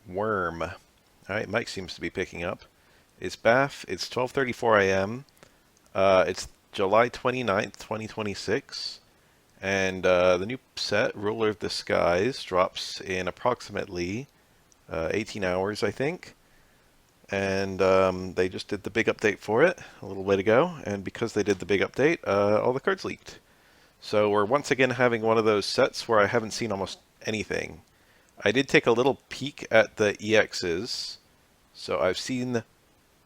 Worm. Alright, Mike seems to be picking up. It's Baf. It's 12:34 a.m. It's July 29th, 2026. And the new set, Ruler of the Skies, drops in approximately 18 hours, I think. And they just did the big update for it a little way ago. And because they did the big update, all the cards leaked. So we're once again having one of those sets where I haven't seen almost anything. I did take a little peek at the EXs, so I've seen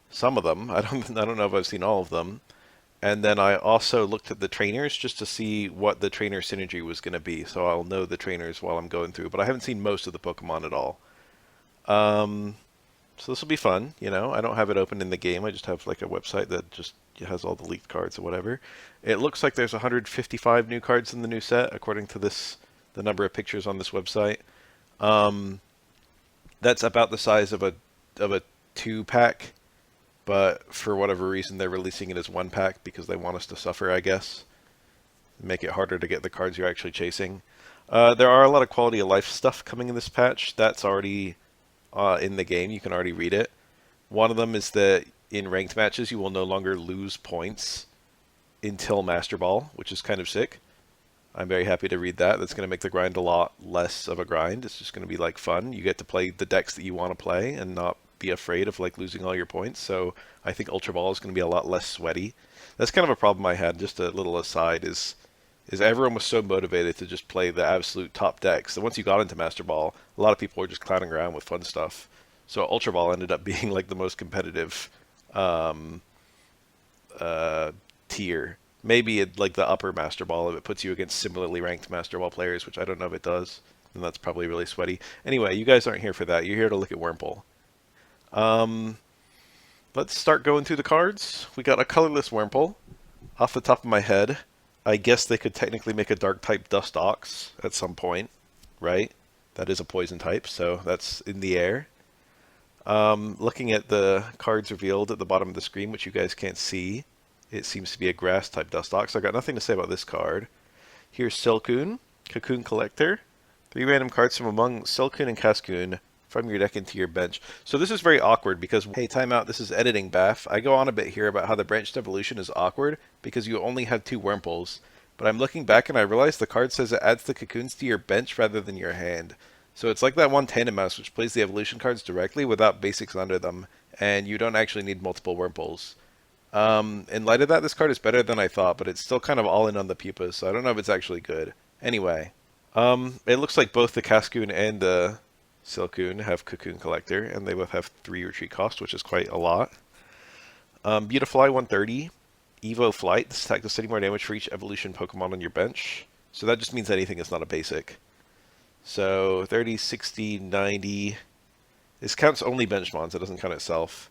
some of them. I don't know if I've seen all of them. And then I also looked at the trainers just to see what the trainer synergy was going to be, so I'll know the trainers while I'm going through. But I haven't seen most of the Pokemon at all. So this will be fun. I don't have it open in the game. I just have like a website that just has all the leaked cards or whatever. It looks like there's 155 new cards in the new set, according to the number of pictures on this website. That's about the size of a 2-pack, but for whatever reason they're releasing it as 1-pack because they want us to suffer, I guess. Make it harder to get the cards you're actually chasing. There are a lot of quality of life stuff coming in this patch. That's already in the game. You can already read it. One of them is that in ranked matches you will no longer lose points until Master Ball, which is kind of sick. I'm very happy to read that. That's going to make the grind a lot less of a grind. It's just going to be like fun. You get to play the decks that you want to play and not be afraid of like losing all your points. So I think Ultra Ball is going to be a lot less sweaty. That's kind of a problem I had. Just a little aside is everyone was so motivated to just play the absolute top decks. So once you got into Master Ball, a lot of people were just clowning around with fun stuff. So Ultra Ball ended up being like the most competitive tier. Maybe like the upper Master Ball if it puts you against similarly ranked Master Ball players, which I don't know if it does. And that's probably really sweaty. Anyway, you guys aren't here for that. You're here to look at Wurmple. Let's start going through the cards. We got a colorless Wurmple. Off the top of my head, I guess they could technically make a dark type Dustox at some point, right? That is a poison type, so that's in the air. Looking at the cards revealed at the bottom of the screen, which you guys can't see, it seems to be a grass type Dustox. I've got nothing to say about this card. Here's Silcoon, Cocoon Collector. 3 random cards from among Silcoon and Cascoon from your deck into your bench. So this is very awkward because, hey, time out, this is editing, Baf. I go on a bit here about how the branched evolution is awkward because you only have 2 Wurmples. But I'm looking back and I realize the card says it adds the cocoons to your bench rather than your hand. So it's like that one Tandem Mouse which plays the evolution cards directly without basics under them, and you don't actually need multiple Wurmples. In light of that, this card is better than I thought, but it's still kind of all in on the pupas, so I don't know if it's actually good. Anyway, it looks like both the Cascoon and the Silcoon have Cocoon Collector, and they both have 3 retreat cost, which is quite a lot. Beautifly 130, Evo Flight. This attack does 30 more damage for each evolution Pokemon on your bench. So that just means anything is not a basic. So 30, 60, 90. This counts only bench mons, it doesn't count itself.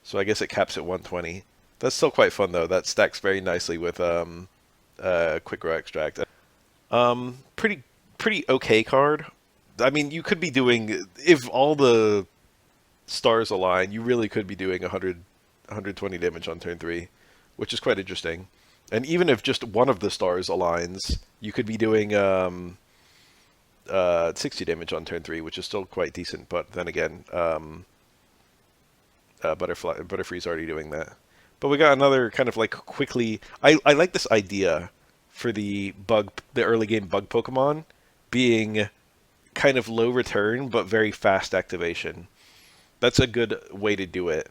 So I guess it caps at 120. That's still quite fun though. That stacks very nicely with Quick Grow Extract. Pretty okay card. I mean, you could be doing, if all the stars align, you really could be doing 120 damage on turn 3, which is quite interesting. And even if just one of the stars aligns, you could be doing 60 damage on turn 3, which is still quite decent. But then again, Butterfree's already doing that. But we got another kind of like quickly. I like this idea for the early game bug Pokemon being kind of low return but very fast activation. That's a good way to do it.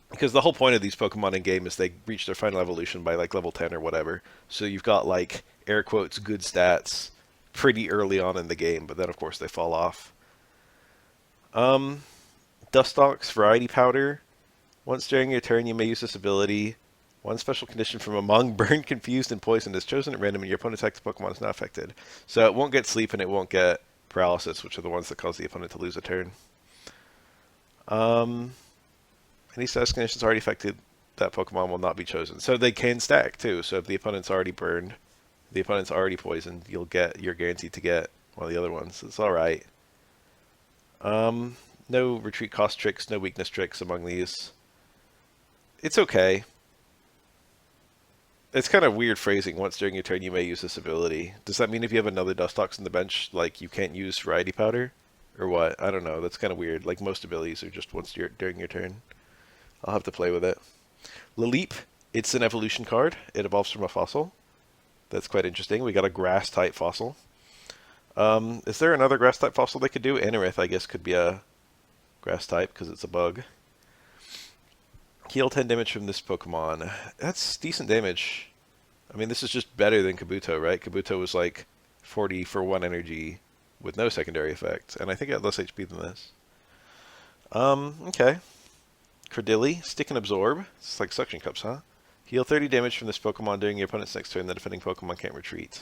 Because the whole point of these Pokemon in game is they reach their final evolution by like level 10 or whatever. So you've got like air quotes good stats pretty early on in the game, but then of course they fall off. Dustox Variety Powder. Once during your turn, you may use this ability. One special condition from among Burned, Confused, and Poisoned is chosen at random, and your opponent's active Pokemon is not affected. So it won't get Sleep, and it won't get Paralysis, which are the ones that cause the opponent to lose a turn. Any status conditions already affected, that Pokemon will not be chosen. So they can stack, too. So if the opponent's already burned, the opponent's already poisoned, you're guaranteed to get one of the other ones. It's alright. No retreat cost tricks, no weakness tricks among these. It's okay. It's kind of weird phrasing. Once during your turn, you may use this ability. Does that mean if you have another Dustox in the bench, like you can't use Variety Powder? Or what? I don't know. That's kind of weird. Like most abilities are just once during your turn. I'll have to play with it. Laleep, it's an evolution card. It evolves from a fossil. That's quite interesting. We got a grass type fossil. Is there another grass type fossil they could do? Anorith, I guess, could be a grass type because it's a bug. Heal 10 damage from this Pokemon. That's decent damage. I mean, this is just better than Kabuto, right? Kabuto was like 40 for 1 energy with no secondary effect, and I think it had less HP than this. Okay. Credilli, Stick and Absorb. It's like suction cups, huh? Heal 30 damage from this Pokemon during your opponent's next turn. The defending Pokemon can't retreat.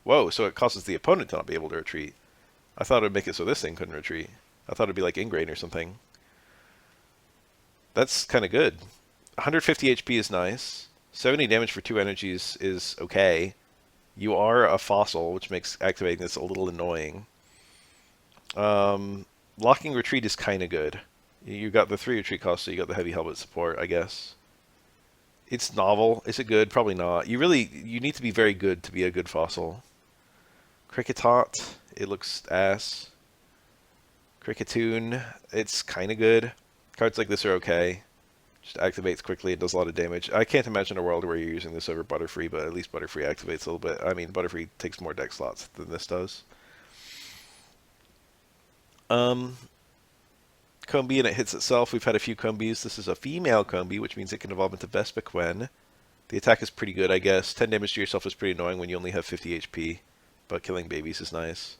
Whoa, so it causes the opponent to not be able to retreat. I thought it would make it so this thing couldn't retreat. I thought it'd be like Ingrain or something. That's kind of good. 150 HP is nice. 70 damage for 2 energies is okay. You are a fossil, which makes activating this a little annoying. Locking retreat is kind of good. You got the 3 retreat cost, so you got the heavy helmet support, I guess. It's novel. Is it good? Probably not. You need to be very good to be a good fossil. Cricketot, it looks ass. Cricketoon, it's kind of good. Cards like this are okay. Just activates quickly and does a lot of damage. I can't imagine a world where you're using this over Butterfree, but at least Butterfree activates a little bit. I mean, Butterfree takes more deck slots than this does. Combi, and it hits itself. We've had a few Combis. This is a female Combi, which means it can evolve into Vespiquen. The attack is pretty good, I guess. 10 damage to yourself is pretty annoying when you only have 50 HP, but killing babies is nice.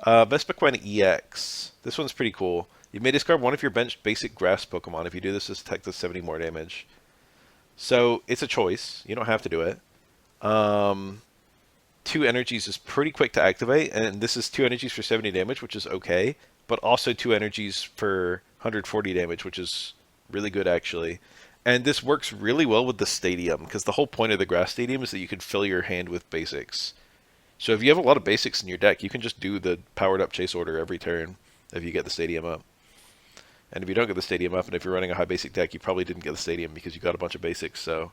Vespiquen EX. This one's pretty cool. You may discard one of your benched basic grass Pokemon. If you do this, this attack does 70 more damage. So, it's a choice. You don't have to do it. 2 energies is pretty quick to activate, and this is 2 energies for 70 damage, which is okay, but also 2 energies for 140 damage, which is really good, actually. And this works really well with the Stadium, because the whole point of the Grass Stadium is that you can fill your hand with basics. So if you have a lot of basics in your deck, you can just do the powered-up Chase Order every turn if you get the Stadium up. And if you don't get the Stadium up, and if you're running a high basic deck, you probably didn't get the Stadium because you got a bunch of basics. So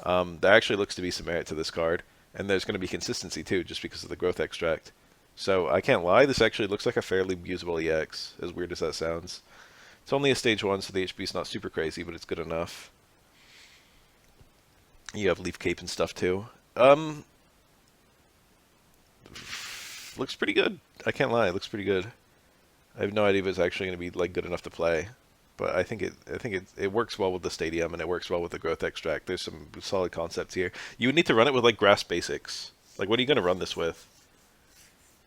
there actually looks to be some merit to this card. And there's going to be consistency, too, just because of the Growth Extract. So I can't lie, this actually looks like a fairly usable EX, as weird as that sounds. It's only a stage 1, so the HP is not super crazy, but it's good enough. You have Leaf Cape and stuff, too. Looks pretty good. I can't lie, it looks pretty good. I have no idea if it's actually going to be like good enough to play, but I think it works well with the Stadium and it works well with the Growth Extract. There's some solid concepts here. You would need to run it with like grass basics. Like, what are you going to run this with?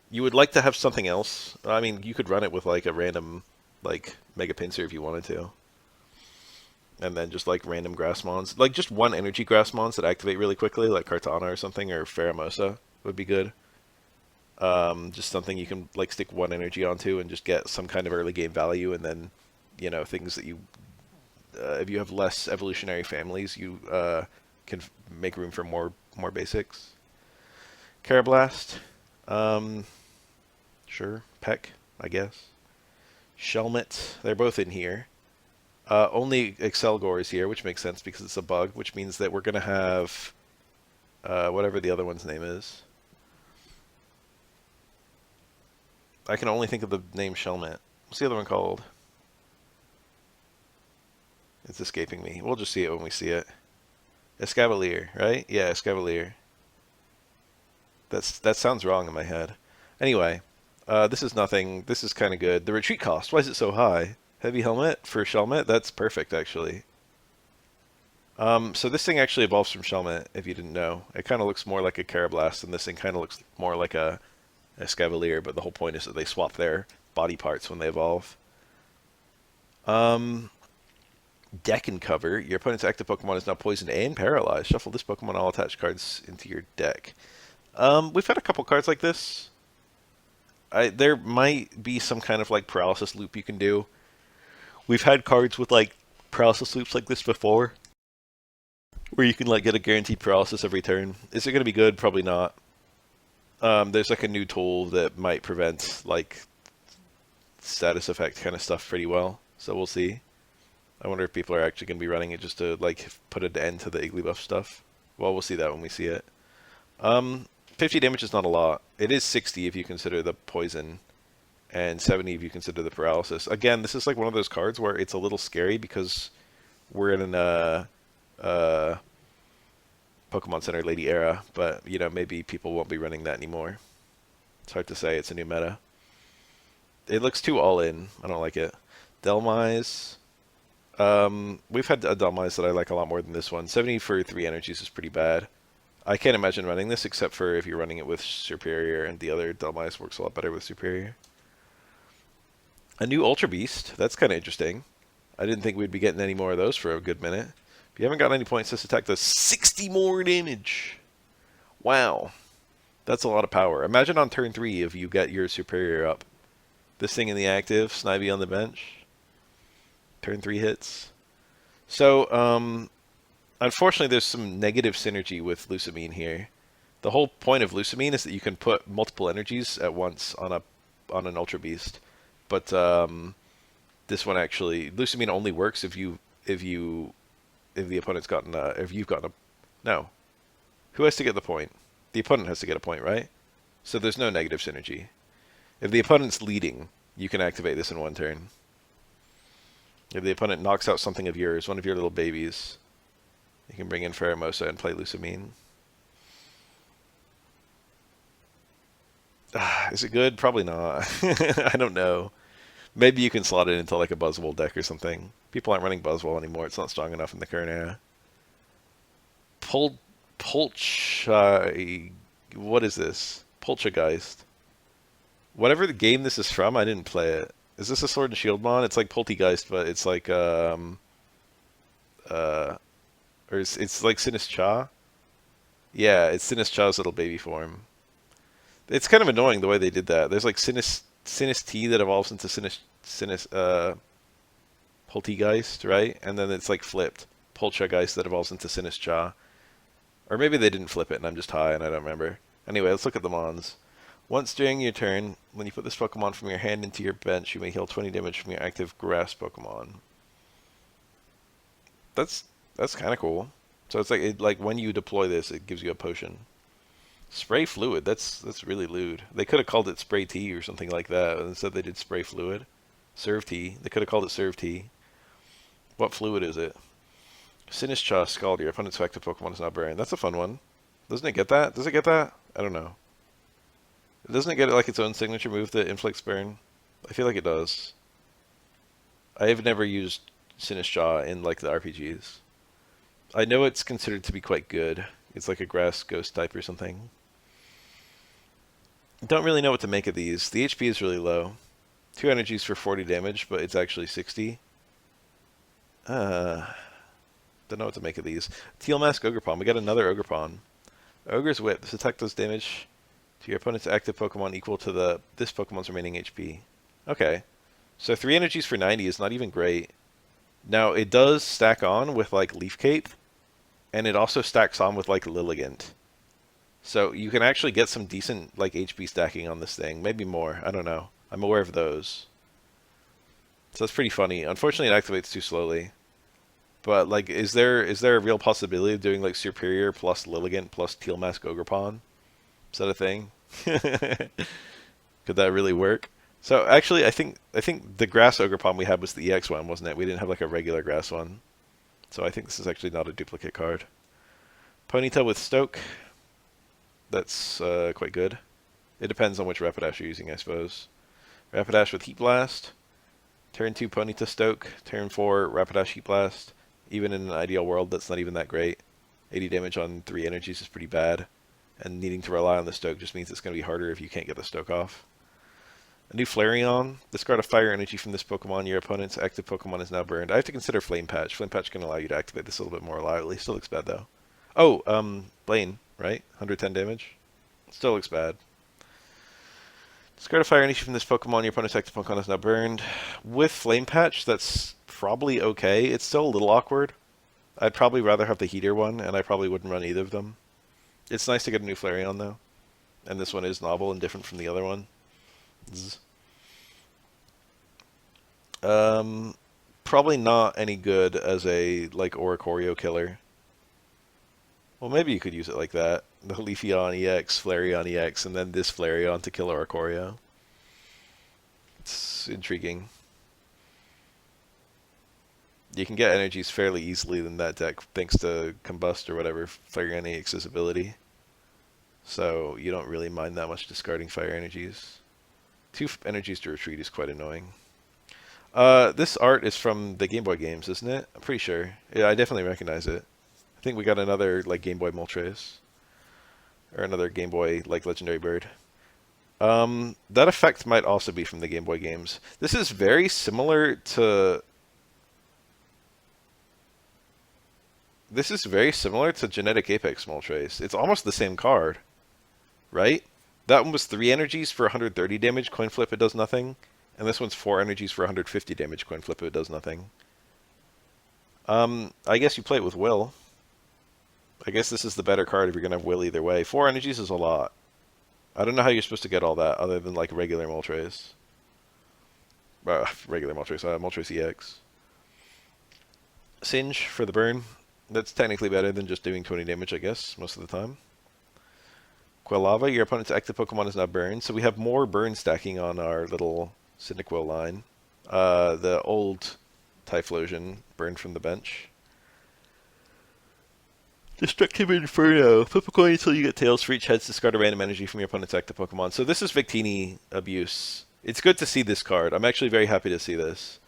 You would like to have something else. I mean, you could run it with like a random like Mega Pinsir if you wanted to, and then just like random grass mons, like just 1 energy grass mons that activate really quickly, like Kartana or something, or Pheromosa would be good. Just something you can like stick 1 energy onto and just get some kind of early game value, and then, you know, things that you, if you have less evolutionary families, you can make room for more basics. Carablast, sure. Peck, I guess. Shelmet, they're both in here. Only Excelgor is here, which makes sense because it's a bug, which means that we're gonna have whatever the other one's name is. I can only think of the name Shelmet. What's the other one called? It's escaping me. We'll just see it when we see it. Escavalier, right? Yeah, Escavalier. That sounds wrong in my head. Anyway, this is nothing. This is kind of good. The retreat cost, why is it so high? Heavy helmet for Shelmet? That's perfect, actually. So this thing actually evolves from Shelmet, if you didn't know. It kind of looks more like a Carablast, and this thing kind of looks more like a Escavalier, but the whole point is that they swap their body parts when they evolve. Deck and cover. Your opponent's active Pokemon is now poisoned and paralyzed. Shuffle this Pokemon, all attached cards into your deck. We've had a couple cards like this. There might be some kind of like paralysis loop you can do. We've had cards with like paralysis loops like this before, where you can like get a guaranteed paralysis every turn. Is it going to be good? Probably not. There's like a new tool that might prevent like status effect kind of stuff pretty well, so we'll see. I wonder if people are actually going to be running it just to like put an end to the Igglybuff stuff. Well, we'll see that when we see it. 50 damage is not a lot. It is 60 if you consider the poison. and 70 if you consider the paralysis. Again, this is like one of those cards where it's a little scary because we're in an uh, Pokemon Center Lady era, but you know, maybe people won't be running that anymore. It's hard to say. It's a new meta. It looks too all in. I don't like it. Delmise. We've had a Delmise that I like a lot more than this one. 70 for 3 energies is pretty bad. I can't imagine running this except for if you're running it with Superior, and the other Delmise works a lot better with Superior. A new Ultra Beast. That's kind of interesting. I didn't think we'd be getting any more of those for a good minute. If you haven't got any points, this attack does 60 more damage. Wow. That's a lot of power. Imagine on turn 3 if you get your Superior up. This thing in the active, Snivy on the bench. Turn 3 hits. So, unfortunately, there's some negative synergy with Lusamine here. The whole point of Lusamine is that you can put multiple energies at once on an Ultra Beast. But this one actually, Lusamine only works if the opponent's gotten if you've gotten a no. Who has to get the point? The opponent has to get a point, right? So there's no negative synergy. If the opponent's leading, you can activate this in one turn. If the opponent knocks out something of yours, one of your little babies, you can bring in Pheromosa and play Lusamine. Is it good? Probably not. I don't know. Maybe you can slot it into like a Buzzwole deck or something. People aren't running Buzzwole anymore. It's not strong enough in the current era. What is this? Poltergeist. Whatever the game this is from, I didn't play it. Is this a Sword and Shield mon? It's like Poltergeist, but it's like or it's like Sinistcha. Yeah, it's Sinistcha's little baby form. It's kind of annoying the way they did that. There's like Sinist that evolves into Poltergeist, right? And then it's like flipped. Poltergeist that evolves into Sinistcha. Or maybe they didn't flip it and I'm just high and I don't remember. Anyway, let's look at the mons. Once during your turn, when you put this Pokemon from your hand into your bench, you may heal 20 damage from your active grass Pokemon. That's kind of cool. So it's like when you deploy this, it gives you a potion. Spray Fluid, that's really lewd. They could have called it Spray Tea or something like that. Instead they did Spray Fluid. Serve Tea. They could have called it Serve Tea. What fluid is it? Sinistcha Scald. Your opponent's active Pokemon is now buried. That's a fun one. Doesn't it get that? Does it get that? I don't know. Doesn't it get like its own signature move that inflicts burn? I feel like it does. I have never used Sinistcha in like the RPGs. I know it's considered to be quite good. It's like a grass ghost type or something. Don't really know what to make of these. The HP is really low. 2 energies for 40 damage, but it's actually 60. Don't know what to make of these. Teal Mask Ogerpon. We got another Ogerpon. Ogre's Whip. This attack does damage to your opponent's active Pokemon equal to this Pokemon's remaining HP. Okay. So 3 energies for 90 is not even great. Now, it does stack on with like Leaf Cape, and it also stacks on with like Lilligant. So you can actually get some decent like HP stacking on this thing. Maybe more. I don't know. I'm aware of those. So that's pretty funny. Unfortunately, it activates too slowly. But like, is there a real possibility of doing like Superior plus Lilligant plus Teal Mask Ogerpon? Is that a thing? Could that really work? So actually, I think the Grass Ogerpon we had was the EX one, wasn't it? We didn't have like a regular Grass one. So I think this is actually not a duplicate card. Ponyta with Stoke. That's quite good. It depends on which Rapidash you're using, I suppose. Rapidash with Heat Blast. Turn 2 Ponyta Stoke. Turn 4 Rapidash Heat Blast. Even in an ideal world, that's not even that great. 80 damage on 3 energies is pretty bad. And needing to rely on the Stoke just means it's going to be harder if you can't get the Stoke off. A new Flareon. Discard a fire energy from this Pokemon. Your opponent's active Pokemon is now burned. I have to consider Flame Patch. Flame Patch can allow you to activate this a little bit more reliably. Still looks bad, though. Oh, Blaine, right? 110 damage. Still looks bad. Discard a fire energy from this Pokemon. Your opponent's active Pokemon is now burned. With Flame Patch, that's probably okay. It's still a little awkward. I'd probably rather have the Heater one, and I probably wouldn't run either of them. It's nice to get a new Flareon, though. And this one is novel and different from the other one. Probably not any good as a, like, Oricorio killer. Well, maybe you could use it like that. The Leafeon EX, Flareon EX, and then this Flareon to kill Oricorio. It's intriguing. You can get energies fairly easily in that deck thanks to Combust or whatever, Fire Any accessibility. So you don't really mind that much discarding fire energies. 2 energies to retreat is quite annoying. This art is from the Game Boy games, isn't it? I'm pretty sure. Yeah, I definitely recognize it. I think we got another like Game Boy Moltres. Or another Game Boy like Legendary Bird. That effect might also be from the Game Boy games. This is very similar to... This is very similar to Genetic Apex Moltres. It's almost the same card, right? That one was 3 energies for 130 damage, coin flip, it does nothing. And this one's 4 energies for 150 damage, coin flip, it does nothing. I guess you play it with Will. I guess this is the better card if you're going to have Will either way. 4 energies is a lot. I don't know how you're supposed to get all that other than like regular Moltres. Regular Moltres, Moltres EX. Singe for the burn. That's technically better than just doing 20 damage, I guess, most of the time. Quilava, your opponent's active Pokemon is now burned, so we have more burn stacking on our little Cyndaquil line. The old Typhlosion burned from the bench. Destructive Inferno. Flip a coin until you get tails for each heads. Discard a random energy from your opponent's active Pokemon. So this is Victini abuse. It's good to see this card. I'm actually very happy to see this.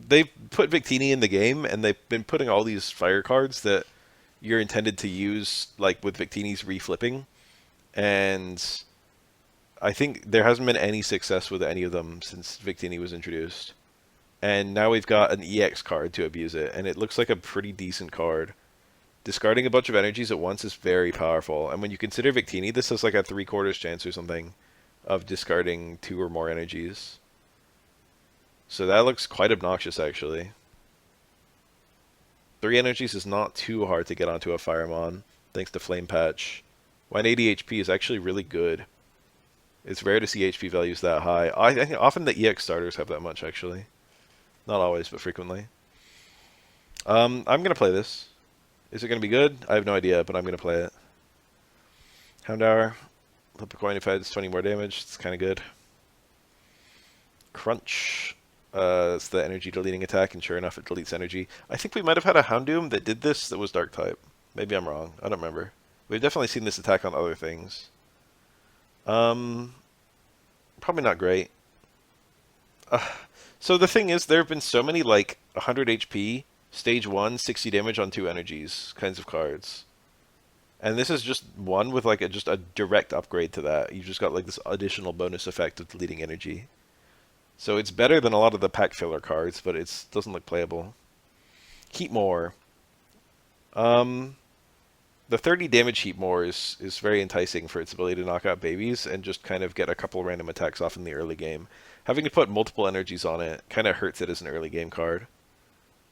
They've put Victini in the game, and they've been putting all these fire cards that you're intended to use, like with Victini's reflipping. And I think there hasn't been any success with any of them since Victini was introduced. And now we've got an EX card to abuse it, and it looks like a pretty decent card. Discarding a bunch of energies at once is very powerful. And when you consider Victini, this has like a 3/4 chance or something of discarding 2 or more energies. So that looks quite obnoxious, actually. 3 energies is not too hard to get onto a Firemon, thanks to Flame Patch. 180 HP is actually really good. It's rare to see HP values that high. I think often the EX starters have that much, actually. Not always, but frequently. I'm going to play this. Is it going to be good? I have no idea, but I'm going to play it. Houndour. Flip a coin if it adds 20 more damage. It's kind of good. Crunch. It's the energy deleting attack, and sure enough, it deletes energy. I think we might have had a Houndoom that did this that was Dark type. Maybe I'm wrong. I don't remember. We've definitely seen this attack on other things. Probably not great. So the thing is, there have been so many like 100 HP, stage 1, 60 damage on 2 energies kinds of cards. And this is just one with like just a direct upgrade to that. You've just got like this additional bonus effect of deleting energy. So it's better than a lot of the pack filler cards, but it doesn't look playable. Heatmore. The 30 damage Heatmore is very enticing for its ability to knock out babies and just kind of get a couple random attacks off in the early game. Having to put multiple energies on it kind of hurts it as an early game card.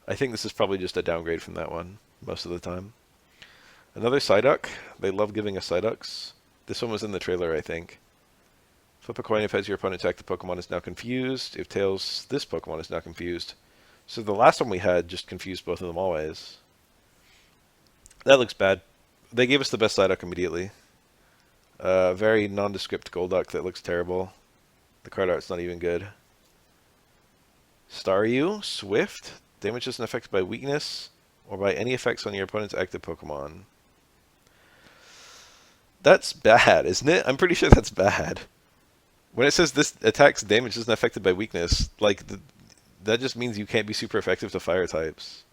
I think this is probably just a downgrade from that one most of the time. Another Psyduck. They love giving us Psyducks. This one was in the trailer, I think. Flip a coin if heads your opponent attack, the Pokemon is now confused. If tails, this Pokemon is now confused. So the last one we had just confused both of them always. That looks bad. They gave us the best Psyduck immediately. Very nondescript Golduck that looks terrible. The card art's not even good. Staryu, Swift. Damage isn't affected by weakness or by any effects on your opponent's active Pokemon. That's bad, isn't it? I'm pretty sure that's bad. When it says this attack's damage isn't affected by weakness, like that just means you can't be super effective to fire types.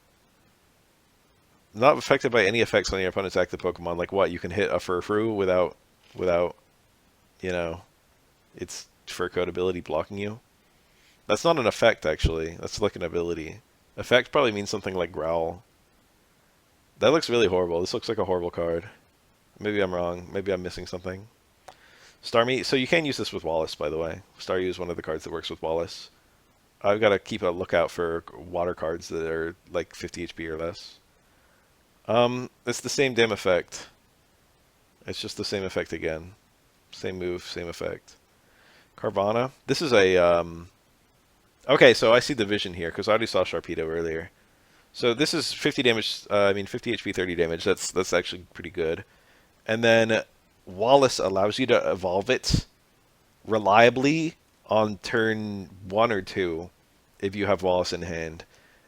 Not affected by any effects on your opponent's active Pokemon. Like what? You can hit a Furfrou without, you know, its fur coat ability blocking you. That's not an effect, actually. That's like an ability. Effect probably means something like Growl. That looks really horrible. This looks like a horrible card. Maybe I'm wrong. Maybe I'm missing something. Starmie. So you can use this with Wallace, by the way. Staryu is one of the cards that works with Wallace. I've got to keep a lookout for water cards that are like 50 HP or less. It's the same damn effect. It's just the same effect again. Same move, same effect. Carvana. This is a, okay, so I see the vision here, because I already saw Sharpedo earlier. So this is 50 damage, 50 HP, 30 damage. That's actually pretty good. And then Wallace allows you to evolve it reliably on turn 1 or 2 if you have Wallace in hand.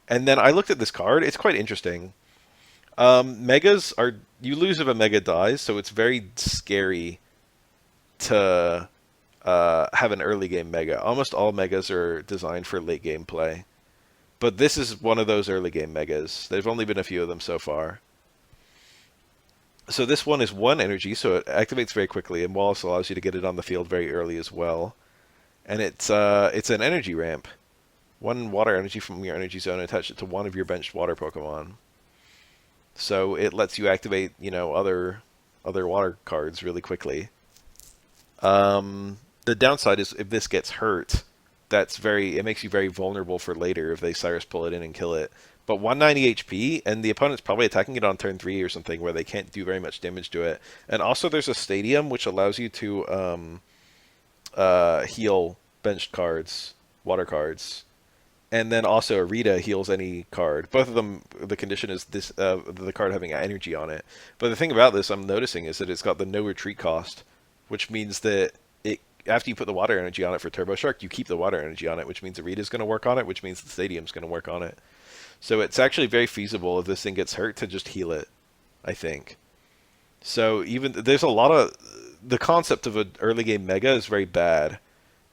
And then I looked at this card. It's quite interesting. Megas are, you lose if a mega dies, so it's very scary to have an early game mega. Almost all megas are designed for late game play. But this is one of those early game megas. There's only been a few of them so far. So this one is 1 energy, so it activates very quickly, and Wallace allows you to get it on the field very early as well. And it's an energy ramp. 1 water energy from your energy zone, and attach it to one of your benched water Pokemon. So it lets you activate, other water cards really quickly. The downside is if this gets hurt, it makes you very vulnerable for later if they Cyrus pull it in and kill it. But 190 HP, and the opponent's probably attacking it on turn 3 or something where they can't do very much damage to it. And also there's a stadium which allows you to heal benched cards, water cards. And then also Arita heals any card. Both of them, the condition is this the card having energy on it. But the thing about this I'm noticing is that it's got the no retreat cost, which means that after you put the water energy on it for Turbo Shark, you keep the water energy on it, which means Arita's going to work on it, which means the stadium's going to work on it. So it's actually very feasible if this thing gets hurt to just heal it, I think. So there's a lot of, the concept of an early game mega is very bad,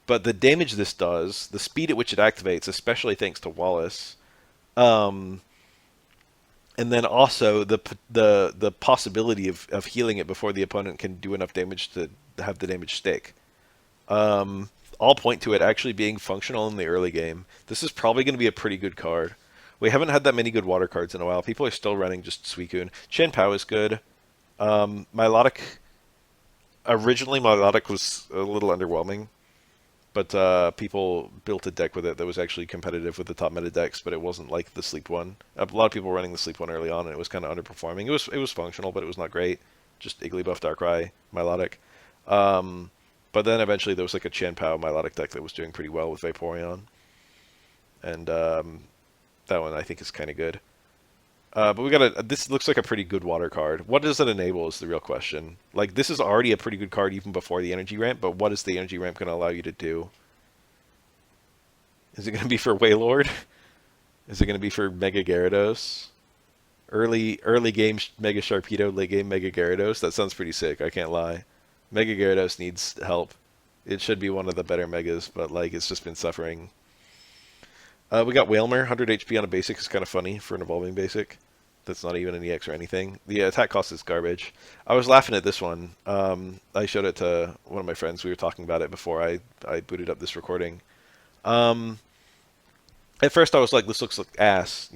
but the damage this does, the speed at which it activates, especially thanks to Wallace, and then also the possibility of healing it before the opponent can do enough damage to have the damage stick. All point to it actually being functional in the early game. This is probably going to be a pretty good card. We haven't had that many good water cards in a while. People are still running just Suicune. Chien-Pao is good. Milotic, originally Milotic was a little underwhelming, but people built a deck with it that was actually competitive with the top meta decks, but it wasn't like the Sleep one. A lot of people were running the Sleep one early on, and it was kind of underperforming. It was functional, but it was not great. Just Igglybuff, Darkrai, Milotic. But then eventually there was like a Chien-Pao Milotic deck that was doing pretty well with Vaporeon. And that one I think is kind of good. But this looks like a pretty good water card. What does it enable is the real question. Like, this is already a pretty good card even before the energy ramp, but what is the energy ramp going to allow you to do? Is it going to be for Wailord? Is it going to be for Mega Gyarados? Early game Mega Sharpedo, late game Mega Gyarados? That sounds pretty sick, I can't lie. Mega Gyarados needs help. It should be one of the better Megas, but like it's just been suffering. We got Wailmer, 100 HP on a basic is kind of funny for an evolving basic. That's not even an EX or anything. The attack cost is garbage. I was laughing at this one. I showed it to one of my friends. We were talking about it before I booted up this recording. At first I was like, this looks like ass,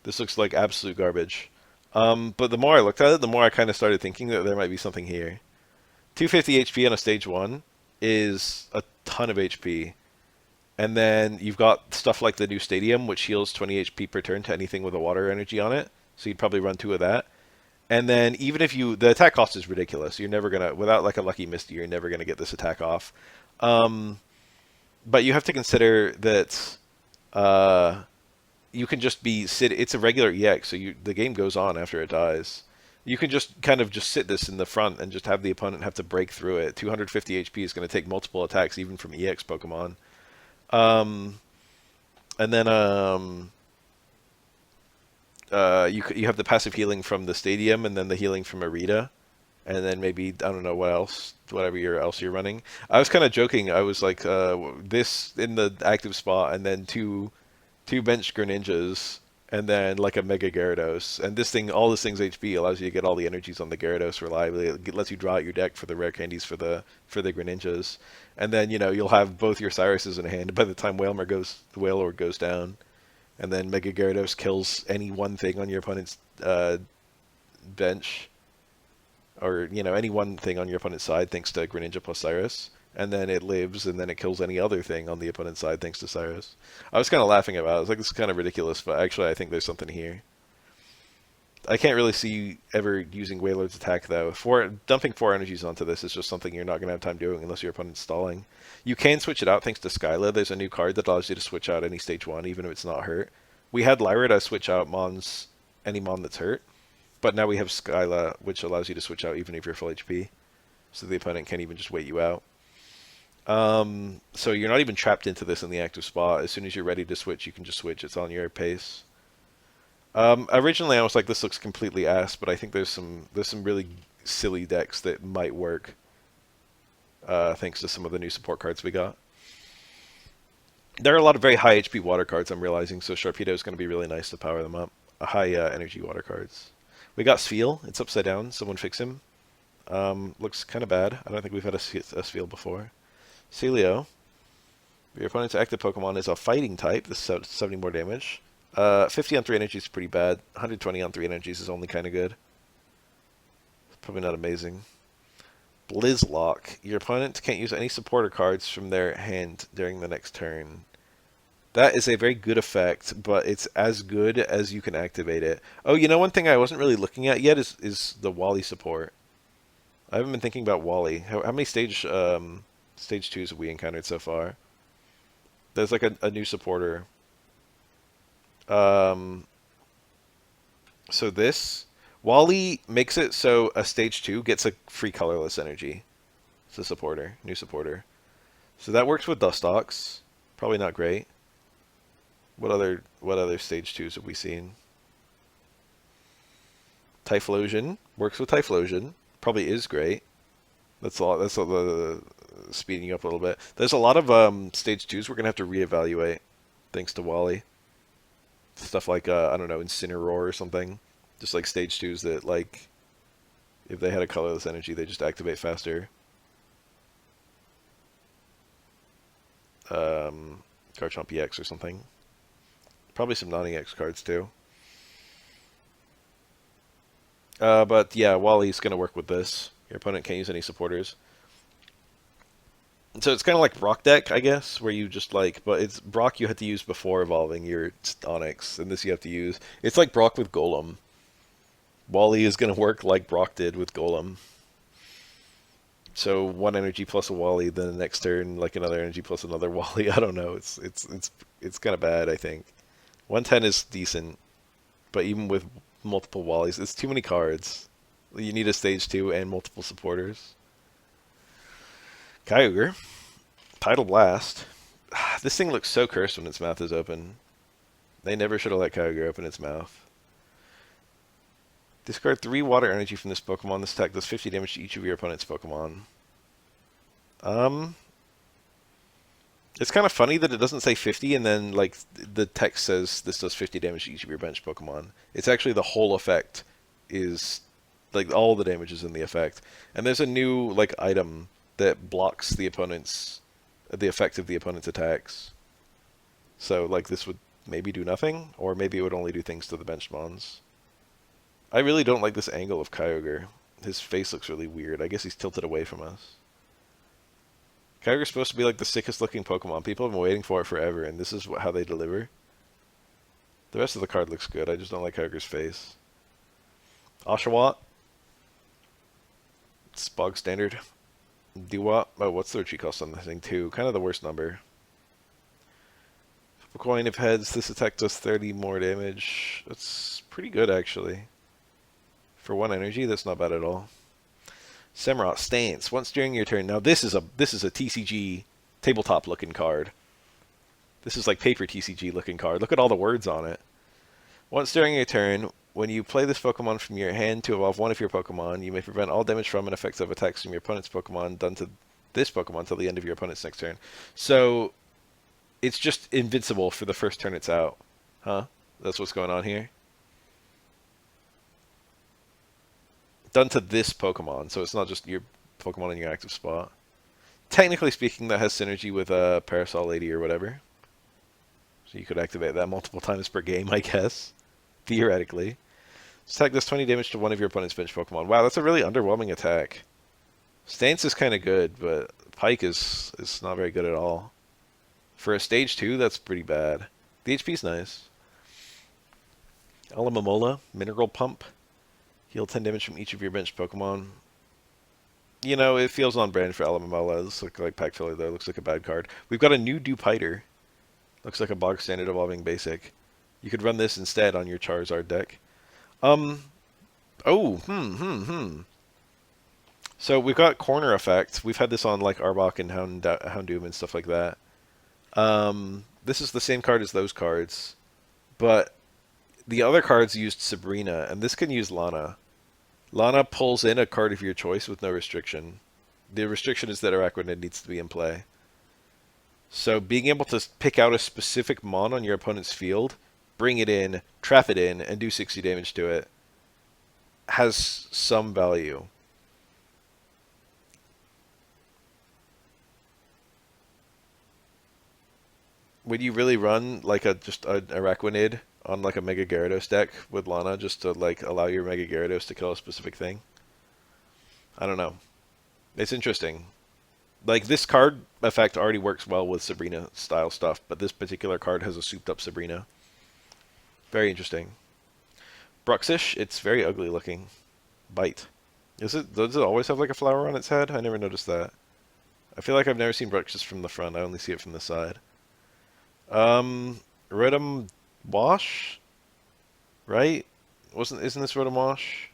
This looks like absolute garbage. But the more I looked at it, the more I kind of started thinking that there might be something here. 250 HP on a stage 1 is a ton of HP. And then you've got stuff like the new Stadium, which heals 20 HP per turn to anything with a water energy on it. So you'd probably run 2 of that. And then even if the attack cost is ridiculous. You're never going to, without like a Lucky Misty, you're never going to get this attack off. But you have to consider that you can just it's a regular EX, so the game goes on after it dies. You can just kind of just sit this in the front and just have the opponent have to break through it. 250 HP is going to take multiple attacks even from EX Pokemon. And then you have the passive healing from the Stadium, and then the healing from Arita, and then maybe I don't know what else, whatever else you're running. I was kind of joking. I was like, this in the active spot, and then two bench Greninjas, and then like a Mega Gyarados. And all this thing's HP allows you to get all the energies on the Gyarados reliably. It lets you draw out your deck for the rare candies for the Greninjas. And then, you'll have both your Cyruses in hand by the time the Wailord goes down. And then Mega Gyarados kills any one thing on your opponent's bench. Or, any one thing on your opponent's side thanks to Greninja plus Cyrus. And then it lives, and then it kills any other thing on the opponent's side thanks to Cyrus. I was kind of laughing about it. I was like, this is kind of ridiculous, but actually I think there's something here. I can't really see ever using Wailord's attack, though. Dumping 4 energies onto this is just something you're not going to have time doing unless your opponent's stalling. You can switch it out thanks to Skyla. There's a new card that allows you to switch out any stage 1, even if it's not hurt. We had Lyrita switch out any Mon that's hurt, but now we have Skyla, which allows you to switch out even if you're full HP. So the opponent can't even just wait you out. So you're not even trapped into this in the active spot. As soon as you're ready to switch, you can just switch. It's on your pace. Originally I was like, this looks completely ass, but I think there's some really silly decks that might work, thanks to some of the new support cards we got. There are a lot of very high HP water cards, I'm realizing, so Sharpedo is going to be really nice to power them up. High energy water cards. We got Sfeel. It's upside down. Someone fix him. Looks kind of bad. I don't think we've had a Sfeel before. Celio. Your opponent's active Pokemon is a fighting type. This is 70 more damage. 50 on 3 energies is pretty bad. 120 on 3 energies is only kind of good. Probably not amazing. Blizzlock. Your opponent can't use any supporter cards from their hand during the next turn. That is a very good effect, but it's as good as you can activate it. Oh, you know, one thing I wasn't really looking at yet is the Wally support. I haven't been thinking about Wally. How many stage 2s have we encountered so far? There's like a new supporter. So this Wally makes it so a stage 2 gets a free colorless energy. It's a supporter, new supporter. So that works with Dustox. Probably not great. What other stage 2s have we seen? Typhlosion works with Typhlosion. Probably is great. That's all the speeding you up a little bit. There's a lot of stage 2s we're gonna have to reevaluate thanks to Wally. Stuff like I don't know, Incineroar or something. Just like stage 2s that, like, if they had a colorless energy, they just activate faster. Garchomp EX or something. Probably some non-EX cards too. But yeah, Wally's going to work with this. Your opponent can't use any supporters. So it's kind of like Brock deck, I guess, where you just like, but it's Brock you had to use before evolving your Onix, and this you have to use. It's like Brock with Golem. Wally is going to work like Brock did with Golem. So 1 energy plus a Wally, then the next turn like another energy plus another Wally. I don't know. It's kind of bad, I think. 110 is decent, but even with multiple Wallies, it's too many cards. You need a stage 2 and multiple supporters. Kyogre. Tidal Blast. This thing looks so cursed when its mouth is open. They never should have let Kyogre open its mouth. Discard 3 water energy from this Pokemon. This attack does 50 damage to each of your opponent's Pokemon. It's kind of funny that it doesn't say 50 and then like the text says this does 50 damage to each of your bench Pokemon. It's actually the whole effect is like all the damage is in the effect. And there's a new like item that blocks the effect of the opponent's attacks. So like this would maybe do nothing, or maybe it would only do things to the bench mons. I really don't like this angle of Kyogre. His face looks really weird. I guess he's tilted away from us. Kyogre's supposed to be like the sickest looking Pokemon. People have been waiting for it forever, and this is how they deliver. The rest of the card looks good. I just don't like Kyogre's face. Oshawott. It's bog standard. Dewott. Oh, what's the retreat cost on this thing too? Kind of the worst number. Flip a coin if heads. This attack does 30 more damage. That's pretty good actually. For 1 energy, that's not bad at all. Samurott Stance. Once during your turn. Now this is a TCG tabletop looking card. This is like paper TCG looking card. Look at all the words on it. Once during your turn, when you play this Pokemon from your hand to evolve one of your Pokemon, you may prevent all damage from and effects of attacks from your opponent's Pokemon done to this Pokemon until the end of your opponent's next turn. So it's just invincible for the first turn it's out. Huh? That's what's going on here. Done to this Pokemon, so it's not just your Pokemon in your active spot. Technically speaking, that has synergy with Parasol Lady or whatever. So you could activate that multiple times per game, I guess. Theoretically. This attack does 20 damage to one of your opponent's bench Pokemon. Wow, that's a really underwhelming attack. Stance is kind of good, but Pike is not very good at all. For a stage 2, that's pretty bad. The HP's nice. Alomomola, Mineral Pump. Heal 10 damage from each of your bench Pokemon. You know, it feels on brand for Alomomola. This looks like pack filler though. Looks like a bad card. We've got a new Dewpider. Looks like a bog standard evolving basic. You could run this instead on your Charizard deck. So we've got corner effect. We've had this on like Arbok and Houndoom and stuff like that. This is the same card as those cards, but the other cards used Sabrina, and this can use Lana. Lana pulls in a card of your choice with no restriction. The restriction is that Araquanid needs to be in play. So being able to pick out a specific mon on your opponent's field, bring it in, trap it in, and do 60 damage to it has some value. Would you really run like just a Araquanid on like a Mega Gyarados deck with Lana just to like allow your Mega Gyarados to kill a specific thing? I don't know. It's interesting. Like this card effect already works well with Sabrina style stuff, but this particular card has a souped up Sabrina. Very interesting. Bruxish, it's very ugly looking. Bite. Does it always have like a flower on its head? I never noticed that. I feel like I've never seen Bruxish from the front. I only see it from the side. Rotom Wash? Right? Isn't this Rotom Wash?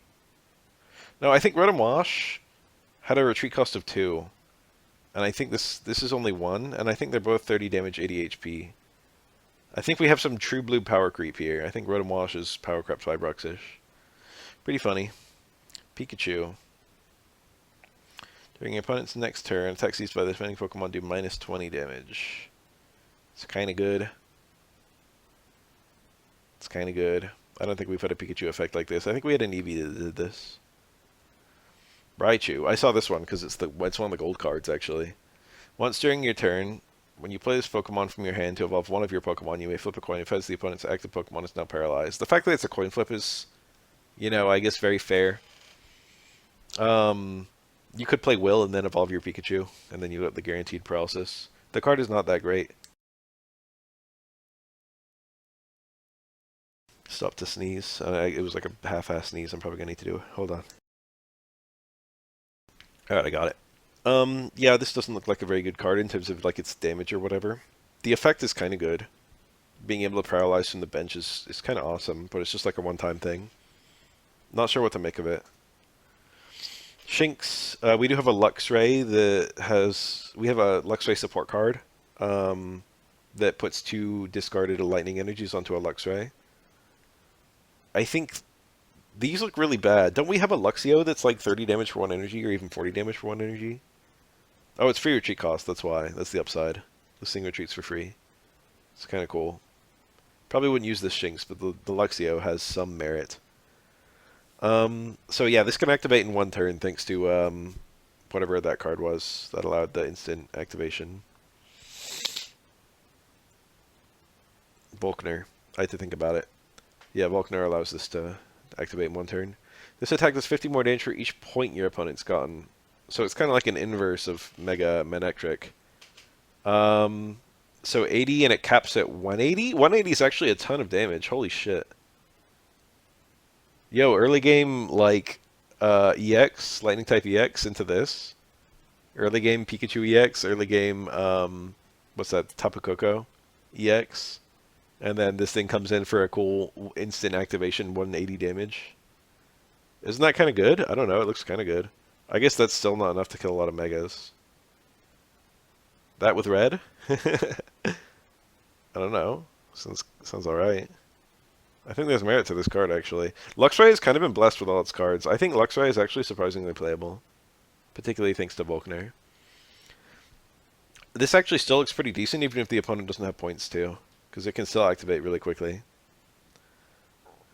No, I think Rotom Wash had a retreat cost of 2. And I think this is only 1, and I think they're both 30 damage, 80 HP. I think we have some true blue power creep here. I think Rotom Wash is power crept by Bruxish. Pretty funny. Pikachu. During your opponent's next turn, attacks used by the defending Pokemon do minus 20 damage. It's kind of good. It's kind of good. I don't think we've had a Pikachu effect like this. I think we had an Eevee that did this. Raichu. I saw this one because it's one of the gold cards, actually. Once during your turn, when you play this Pokemon from your hand to evolve one of your Pokemon, you may flip a coin. If it has the opponent's active Pokemon is now paralyzed. The fact that it's a coin flip is, I guess very fair. You could play Will and then evolve your Pikachu, and then you get the guaranteed paralysis. The card is not that great. Stop to sneeze. It was like a half-ass sneeze. I'm probably gonna need to do it. Hold on. Alright, I got it. Yeah, this doesn't look like a very good card in terms of like its damage or whatever. The effect is kind of good. Being able to paralyze from the bench is kind of awesome, but it's just like a one-time thing. Not sure what to make of it. Shinx, we do have a Luxray we have a Luxray support card that puts 2 discarded lightning energies onto a Luxray. I think these look really bad. Don't we have a Luxio that's like 30 damage for 1 energy or even 40 damage for 1 energy? Oh, it's free retreat cost, that's why. That's the upside. This thing retreats for free. It's kind of cool. Probably wouldn't use this Shinx, but the Luxio has some merit. So yeah, this can activate in 1 turn thanks to whatever that card was that allowed the instant activation. Volkner. I had to think about it. Yeah, Volkner allows this to activate in 1 turn. This attack does 50 more damage for each point your opponent's gotten. So it's kind of like an inverse of Mega Manectric. So 80 and it caps at 180? 180 is actually a ton of damage. Holy shit. Yo, early game, like, EX, Lightning type EX into this. Early game Pikachu EX, early game, what's that, Tapu Koko EX. And then this thing comes in for a cool instant activation, 180 damage. Isn't that kind of good? I don't know, it looks kind of good. I guess that's still not enough to kill a lot of Megas. That with red? I don't know. Sounds alright. I think there's merit to this card, actually. Luxray has kind of been blessed with all its cards. I think Luxray is actually surprisingly playable. Particularly thanks to Volkner. This actually still looks pretty decent, even if the opponent doesn't have points, too. Because it can still activate really quickly.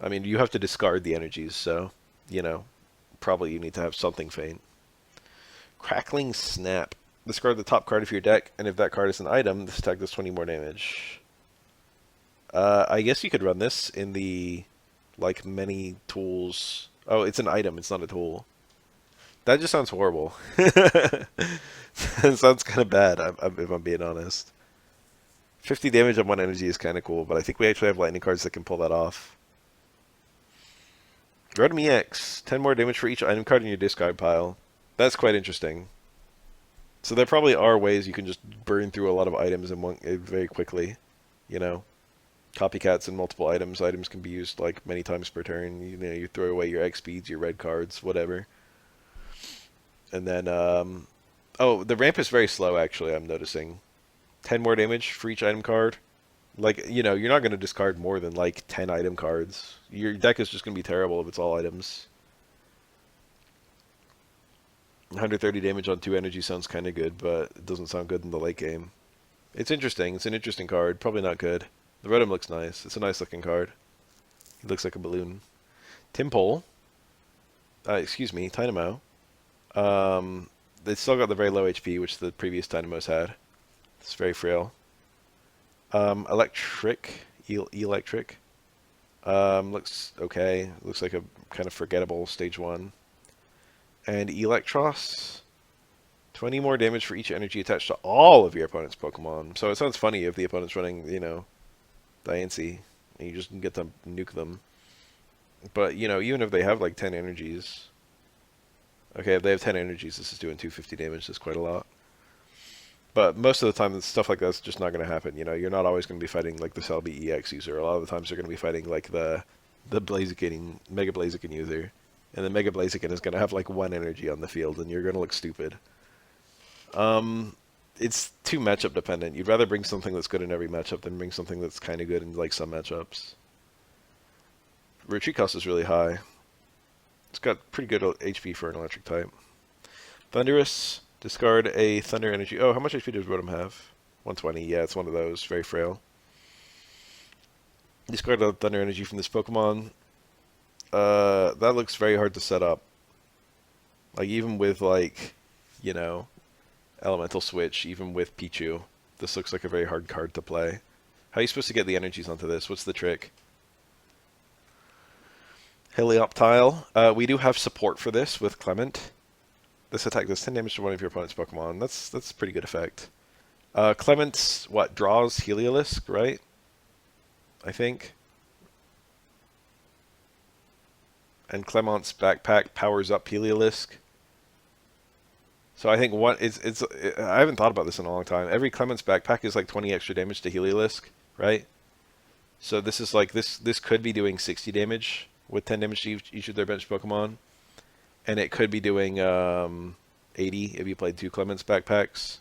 I mean, you have to discard the energies, so, probably you need to have something faint. Crackling Snap. Discard the top card of your deck, and if that card is an item, this attack does 20 more damage. I guess you could run this in the, like, many tools. Oh, it's an item, it's not a tool. That just sounds horrible. It sounds kind of bad, if I'm being honest. 50 damage on 1 energy is kind of cool, but I think we actually have lightning cards that can pull that off. Rotom EX. 10 more damage for each item card in your discard pile. That's quite interesting. So there probably are ways you can just burn through a lot of items very quickly. Copycats and multiple items. Items can be used like many times per turn. You throw away your X speeds, your red cards, whatever. And then, oh, the ramp is very slow, actually, I'm noticing. 10 more damage for each item card. Like, you know, you're not going to discard more than, like, 10 item cards. Your deck is just going to be terrible if it's all items. 130 damage on 2 energy sounds kind of good, but it doesn't sound good in the late game. It's interesting. It's an interesting card. Probably not good. The Rotom looks nice. It's a nice looking card. He looks like a balloon. Timpole. Excuse me, Dynamo. They still got the very low HP, which the previous Dynamos had. It's very frail. Electric. Looks okay. Looks like a kind of forgettable stage 1. And Electros. 20 more damage for each energy attached to all of your opponent's Pokemon. So it sounds funny if the opponent's running, you know, Diancie, and you just get to nuke them. But, you know, even if they have like 10 energies. Okay, if they have 10 energies, this is doing 250 damage. That's quite a lot. But most of the time, stuff like that's just not going to happen. You know, you're not always going to be fighting like the Celebi EX user. A lot of the times, you're going to be fighting like the Blaziken, Mega Blaziken user. And the Mega Blaziken is going to have like 1 energy on the field, and you're going to look stupid. It's too matchup dependent. You'd rather bring something that's good in every matchup than bring something that's kind of good in like some matchups. Retreat cost is really high. It's got pretty good HP for an electric type. Thunderous. Discard a Thunder Energy. Oh, how much HP does Rotom have? 120. Yeah, it's one of those. Very frail. Discard a Thunder Energy from this Pokemon. That looks very hard to set up. Like, even with, like, you know, Elemental Switch, even with Pichu, this looks like a very hard card to play. How are you supposed to get the energies onto this? What's the trick? Helioptile. We do have support for this with Clement. This attack does 10 damage to one of your opponent's Pokemon. That's a pretty good effect. Clement's, what, draws Heliolisk, right? I think. And Clement's backpack powers up Heliolisk. So I think I haven't thought about this in a long time. Every Clement's backpack is like 20 extra damage to Heliolisk, right? So this is like, this could be doing 60 damage with 10 damage to each of their bench Pokemon. And it could be doing 80 if you played 2 Clement's backpacks.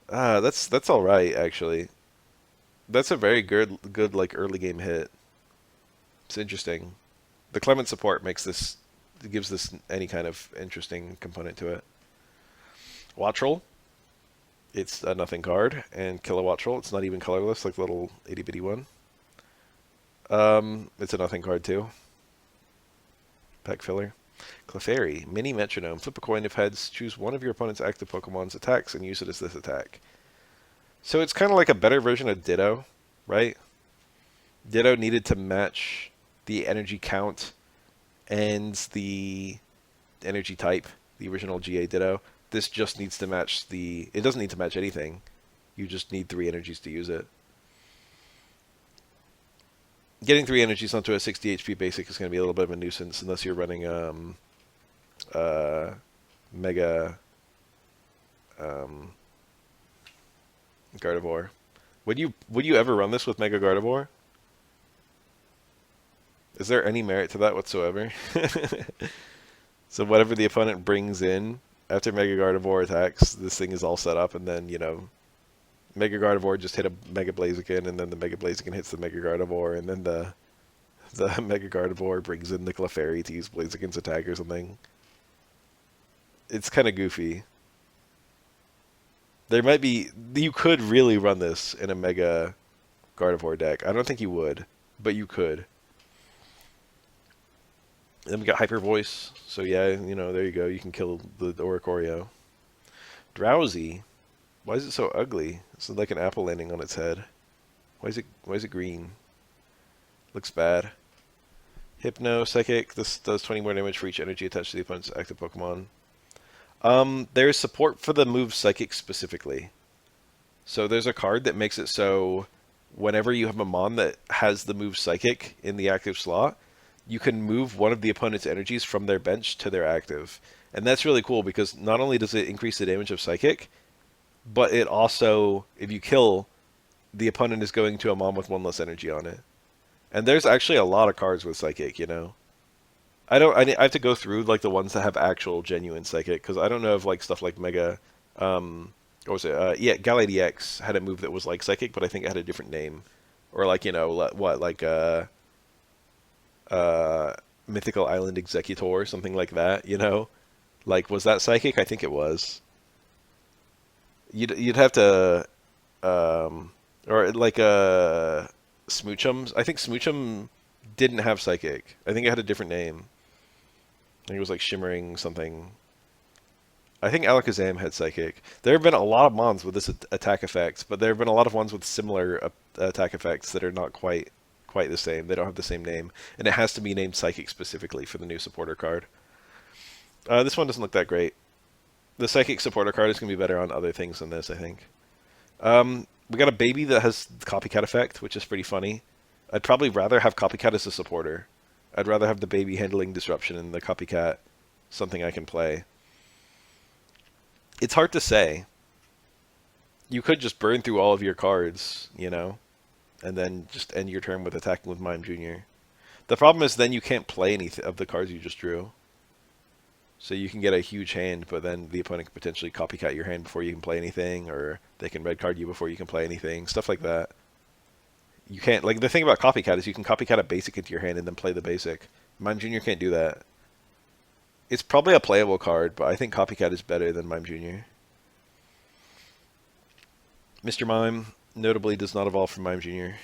That's all right, actually. That's a very good like early game hit. It's interesting. The Clement support gives this any kind of interesting component to it. Wattrel. It's a nothing card, and Kilowattrel. It's not even colorless like the little itty bitty one. It's a nothing card too. Pack filler. Clefairy. Mini Metronome. Flip a coin if heads. Choose one of your opponent's active Pokemon's attacks and use it as this attack. So it's kind of like a better version of Ditto, right? Ditto needed to match the energy count and the energy type, the original GA Ditto. This just needs to match it doesn't need to match anything. You just need 3 energies to use it. Getting 3 energies onto a 60 HP basic is going to be a little bit of a nuisance unless you're running Mega Gardevoir. Would you ever run this with Mega Gardevoir? Is there any merit to that whatsoever? So whatever the opponent brings in after Mega Gardevoir attacks, this thing is all set up, and then, you know, Mega Gardevoir just hit a Mega Blaziken, and then the Mega Blaziken hits the Mega Gardevoir, and then the Mega Gardevoir brings in the Clefairy to use Blaziken's attack or something. It's kind of goofy. You could really run this in a Mega Gardevoir deck. I don't think you would, but you could. Then we got Hyper Voice, so yeah, you know, there you go. You can kill the Oricorio. Drowsy. Why is it so ugly? It's like an apple landing on its head. Why is it green? Looks bad. Hypno, Psychic. This does 20 more damage for each energy attached to the opponent's active Pokemon. There's support for the move Psychic specifically. So there's a card that makes it so whenever you have a Mon that has the move Psychic in the active slot, you can move one of the opponent's energies from their bench to their active. And that's really cool because not only does it increase the damage of Psychic, but it also, if you kill, the opponent is going to a Mon with 1 less energy on it. And there's actually a lot of cards with Psychic, you know. I don't. I have to go through like the ones that have actual genuine psychic because I don't know if like stuff like Mega, what was it? Yeah, Gallade X had a move that was like psychic, but I think it had a different name, or like what like uh, Mythical Island Executor or something like that. Like was that psychic? I think it was. You'd have to or like Smoochums. I think Smoochum didn't have psychic. I think it had a different name. I think it was like Shimmering something. I think Alakazam had Psychic. There have been a lot of mons with this attack effect, but there have been a lot of ones with similar attack effects that are not quite the same. They don't have the same name, and it has to be named Psychic specifically for the new supporter card. This one doesn't look that great. The Psychic supporter card is going to be better on other things than this, I think. We got a baby that has Copycat effect, which is pretty funny. I'd probably rather have Copycat as a supporter. I'd rather have the baby handling disruption and the Copycat something I can play. It's hard to say. You could just burn through all of your cards, and then just end your turn with attacking with Mime Jr. The problem is then you can't play any of the cards you just drew. So you can get a huge hand, but then the opponent can potentially copycat your hand before you can play anything, or they can red card you before you can play anything, stuff like that. You can't, like, the thing about copycat is you can copycat a basic into your hand and then play the basic. Mime Jr. can't do that. It's probably a playable card, but I think copycat is better than Mime Jr. Mr. Mime notably does not evolve from Mime Jr.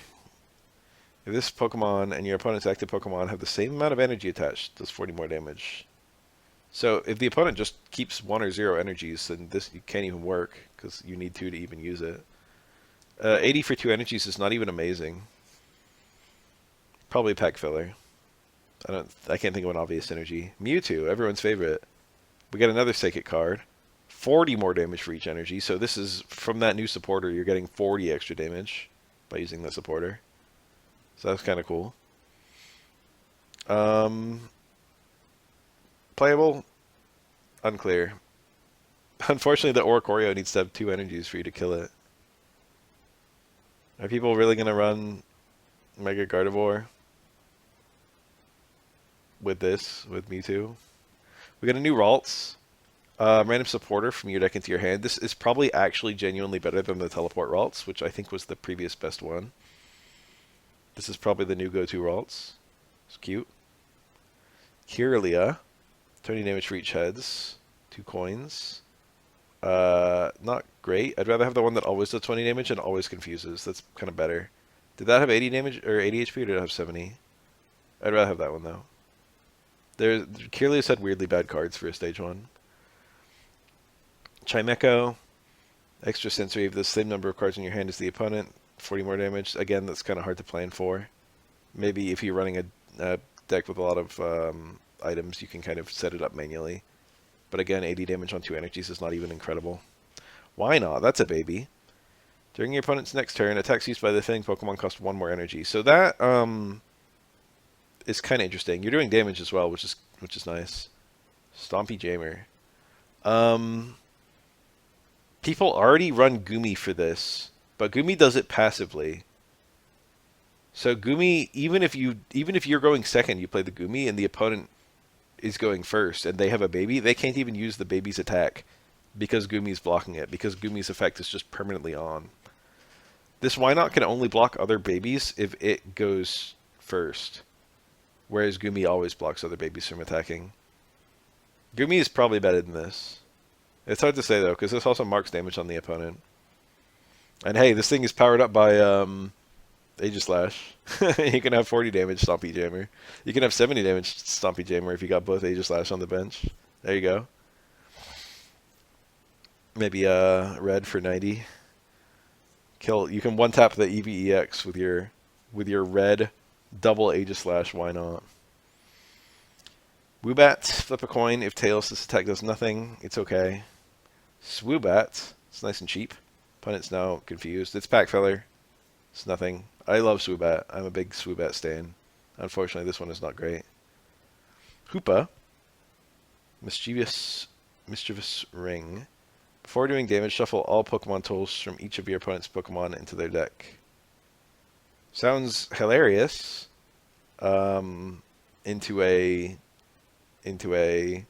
If this Pokemon and your opponent's active Pokemon have the same amount of energy attached, does 40 more damage. So if the opponent just keeps 1 or 0 energies, then this can't even work, because you need 2 to even use it. 80 for 2 energies is not even amazing. Probably pack filler. I can't think of an obvious synergy. Mewtwo, everyone's favorite. We got another Psychic card. 40 more damage for each energy, so this is, from that new supporter, you're getting 40 extra damage by using the supporter. So that's kind of cool. Playable? Unclear. Unfortunately, the Oricorio needs to have 2 energies for you to kill it. Are people really going to run Mega Gardevoir with Mewtwo? We got a new Ralts. Random supporter from your deck into your hand. This is probably actually genuinely better than the Teleport Ralts, which I think was the previous best one. This is probably the new go-to Ralts. It's cute. Kirlia. 20 damage for each heads. 2 coins. Not great. I'd rather have the one that always does 20 damage and always confuses. That's kind of better. Did that have 80 damage or 80 HP or did it have 70? I'd rather have that one though. Kirlia's had weirdly bad cards for a stage 1. Chimecho. Extra sensory. If the same number of cards in your hand as the opponent. 40 more damage. Again, that's kind of hard to plan for. Maybe if you're running a deck with a lot of items, you can kind of set it up manually. But again, 80 damage on 2 energies is not even incredible. Why not? That's a baby. During your opponent's next turn, attacks used by the thing Pokemon cost 1 more energy. So that is kind of interesting. You're doing damage as well, which is nice. Stompy Jammer. People already run Gumi for this, but Gumi does it passively. So Gumi, even if you're going second, you play the Gumi, and the opponent is going first, and they have a baby, they can't even use the baby's attack because Gumi's blocking it, because Gumi's effect is just permanently on. This Wynot can only block other babies if it goes first, whereas Gumi always blocks other babies from attacking. Gumi is probably better than this. It's hard to say, though, because this also marks damage on the opponent. And hey, this thing is powered up by Aegislash. You can have 40 damage Stompy Jammer. You can have 70 damage Stompy Jammer if you got both Aegislash on the bench. There you go. Maybe red for 90. You can one tap the EVEX with your red double Aegislash. Why not? Woobat, flip a coin. If tails, this attack does nothing. It's okay. Swoobat, it's nice and cheap. Opponent's now confused. It's pack filler. It's nothing. I love Swoobat. I'm a big Swoobat stan. Unfortunately, this one is not great. Hoopa, Mischievous Ring. Before doing damage, shuffle all Pokemon tools from each of your opponent's Pokemon into their deck. Sounds hilarious. Into a into a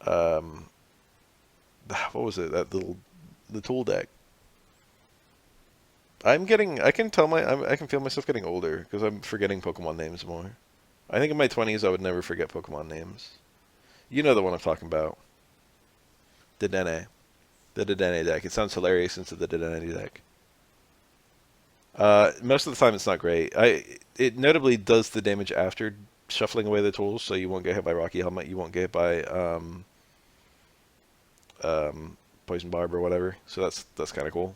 um, what was it? The tool deck. I can tell I can feel myself getting older because I'm forgetting Pokemon names more. I think in my 20s I would never forget Pokemon names. You know the one I'm talking about. Dedenne. The Dedenne deck. It sounds hilarious into the Dedenne deck. Most of the time it's not great. It notably does the damage after shuffling away the tools, so you won't get hit by Rocky Helmet, you won't get hit by Poison Barb or whatever. So that's kind of cool.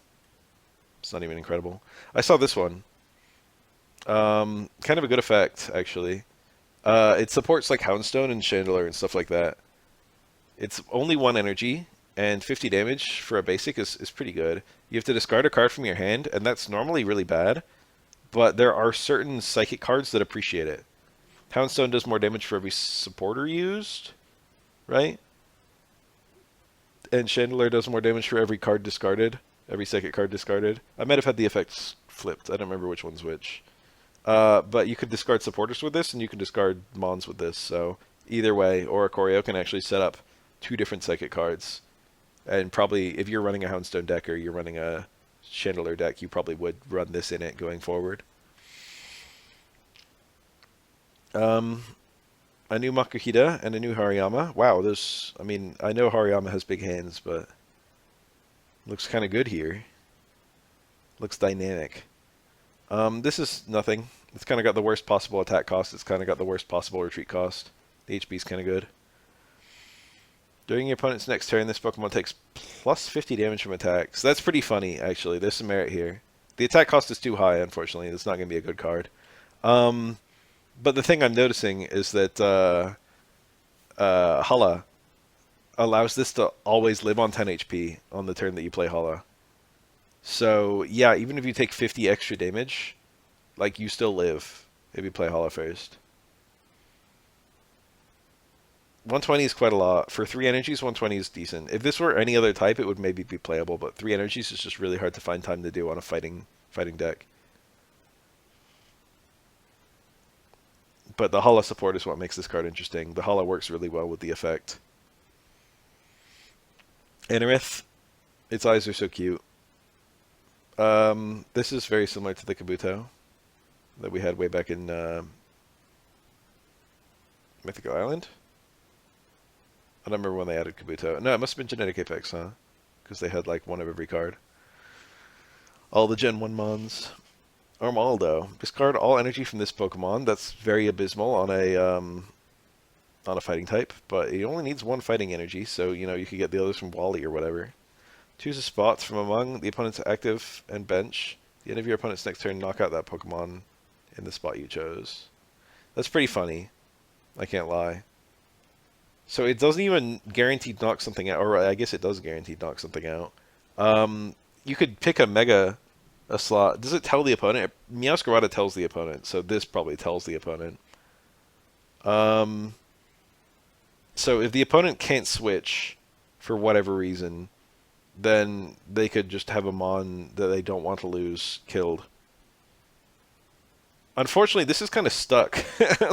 It's not even incredible. I saw this one. Kind of a good effect actually. It supports like Houndstone and Chandler and stuff like that. It's only 1 energy, and 50 damage for a basic is pretty good. You have to discard a card from your hand, and that's normally really bad, but there are certain psychic cards that appreciate it. Houndstone does more damage for every supporter used, right? And Chandelier does more damage for every card discarded, every psychic card discarded. I might have had the effects flipped. I don't remember which one's which. But you could discard supporters with this, and you can discard Mons with this, so either way, Oricorio can actually set up 2 different psychic cards. And probably, if you're running a Houndstone deck or you're running a Chandelier deck, you probably would run this in it going forward. A new Makuhita and a new Hariyama. Wow, those... I mean, I know Hariyama has big hands, but... looks kind of good here. Looks dynamic. This is nothing. It's kind of got the worst possible attack cost. It's kind of got the worst possible retreat cost. The HP is kind of good. During your opponent's next turn, this Pokemon takes plus 50 damage from attacks. That's pretty funny, actually. There's some merit here. The attack cost is too high, unfortunately. It's not going to be a good card. But the thing I'm noticing is that Hala allows this to always live on 10 HP on the turn that you play Hala. So, yeah, even if you take 50 extra damage, like, you still live if you play Hala first. 120 is quite a lot. For 3 energies, 120 is decent. If this were any other type, it would maybe be playable, but 3 energies is just really hard to find time to do on a fighting deck. But the Hala support is what makes this card interesting. The Hala works really well with the effect. Anorith, its eyes are so cute. This is very similar to the Kabuto that we had way back in Mythical Island. I don't remember when they added Kabuto. No, it must have been Genetic Apex, huh? Because they had like 1 of every card. All the Gen 1 Mons. Armaldo. Discard all energy from this Pokemon. That's very abysmal on a fighting type, but it only needs 1 fighting energy, so you know you could get the others from Wally or whatever. Choose a spot from among the opponent's active and bench. At the end of your opponent's next turn, knock out that Pokemon in the spot you chose. That's pretty funny. I can't lie. So it doesn't even guaranteed knock something out, or I guess it does guaranteed knock something out. You could pick a slot. Does it tell the opponent? Meowscarada tells the opponent, so this probably tells the opponent. So if the opponent can't switch for whatever reason, then they could just have a Mon that they don't want to lose killed. Unfortunately, this is kind of stuck.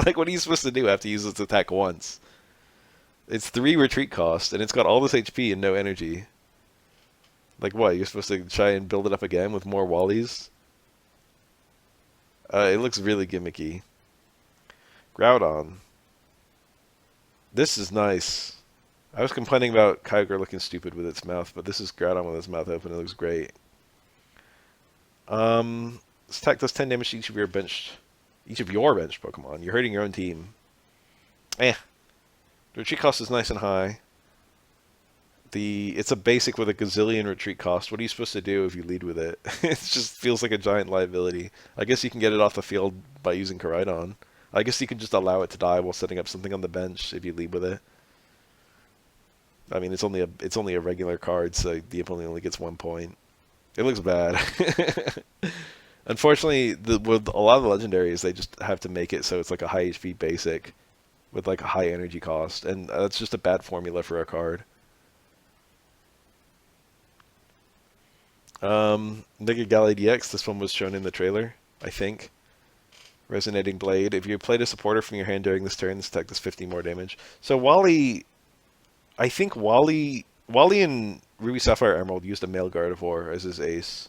Like, what are you supposed to do after you use its attack once? It's 3 retreat cost, and it's got all this HP and no energy. Like, what? You're supposed to try and build it up again with more Wallies? It looks really gimmicky. Groudon. This is nice. I was complaining about Kyogre looking stupid with its mouth, but this is Groudon with its mouth open. It looks great. This attack does 10 damage to each of your bench Pokemon. You're hurting your own team. The retreat cost is nice and high. It's a basic with a gazillion retreat cost. What are you supposed to do if you lead with it? It just feels like a giant liability. I guess you can get it off the field by using Koraidon. I guess you can just allow it to die while setting up something on the bench if you lead with it. I mean, it's only a regular card, so the opponent only gets 1 point. It looks bad. Unfortunately, with a lot of the legendaries, they just have to make it so it's like a high HP basic with like a high energy cost, and that's just a bad formula for a card. Mega Galley DX, this one was shown in the trailer, I think. Resonating Blade. If you played a supporter from your hand during this turn, this attack does 50 more damage. So Wally, I think Wally and Ruby Sapphire Emerald used a male Gardevoir as his ace.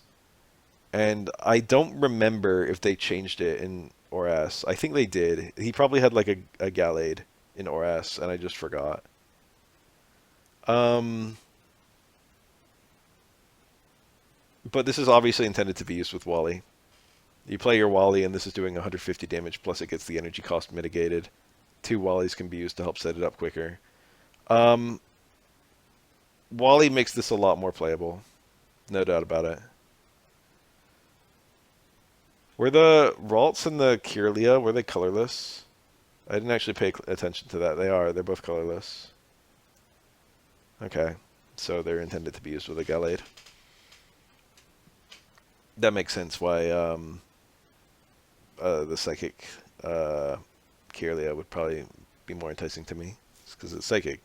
And I don't remember if they changed it in ORAS. I think they did. He probably had like a Gallade in ORAS, and I just forgot. But this is obviously intended to be used with Wally. You play your Wally, and this is doing 150 damage, plus it gets the energy cost mitigated. 2 Wallies can be used to help set it up quicker. Wally makes this a lot more playable. No doubt about it. Were the Ralts and the Kirlia, were they colorless? I didn't actually pay attention to that. They are. They're both colorless. Okay. So they're intended to be used with a Gallade. That makes sense why the Psychic Kirlia would probably be more enticing to me. It's because it's Psychic.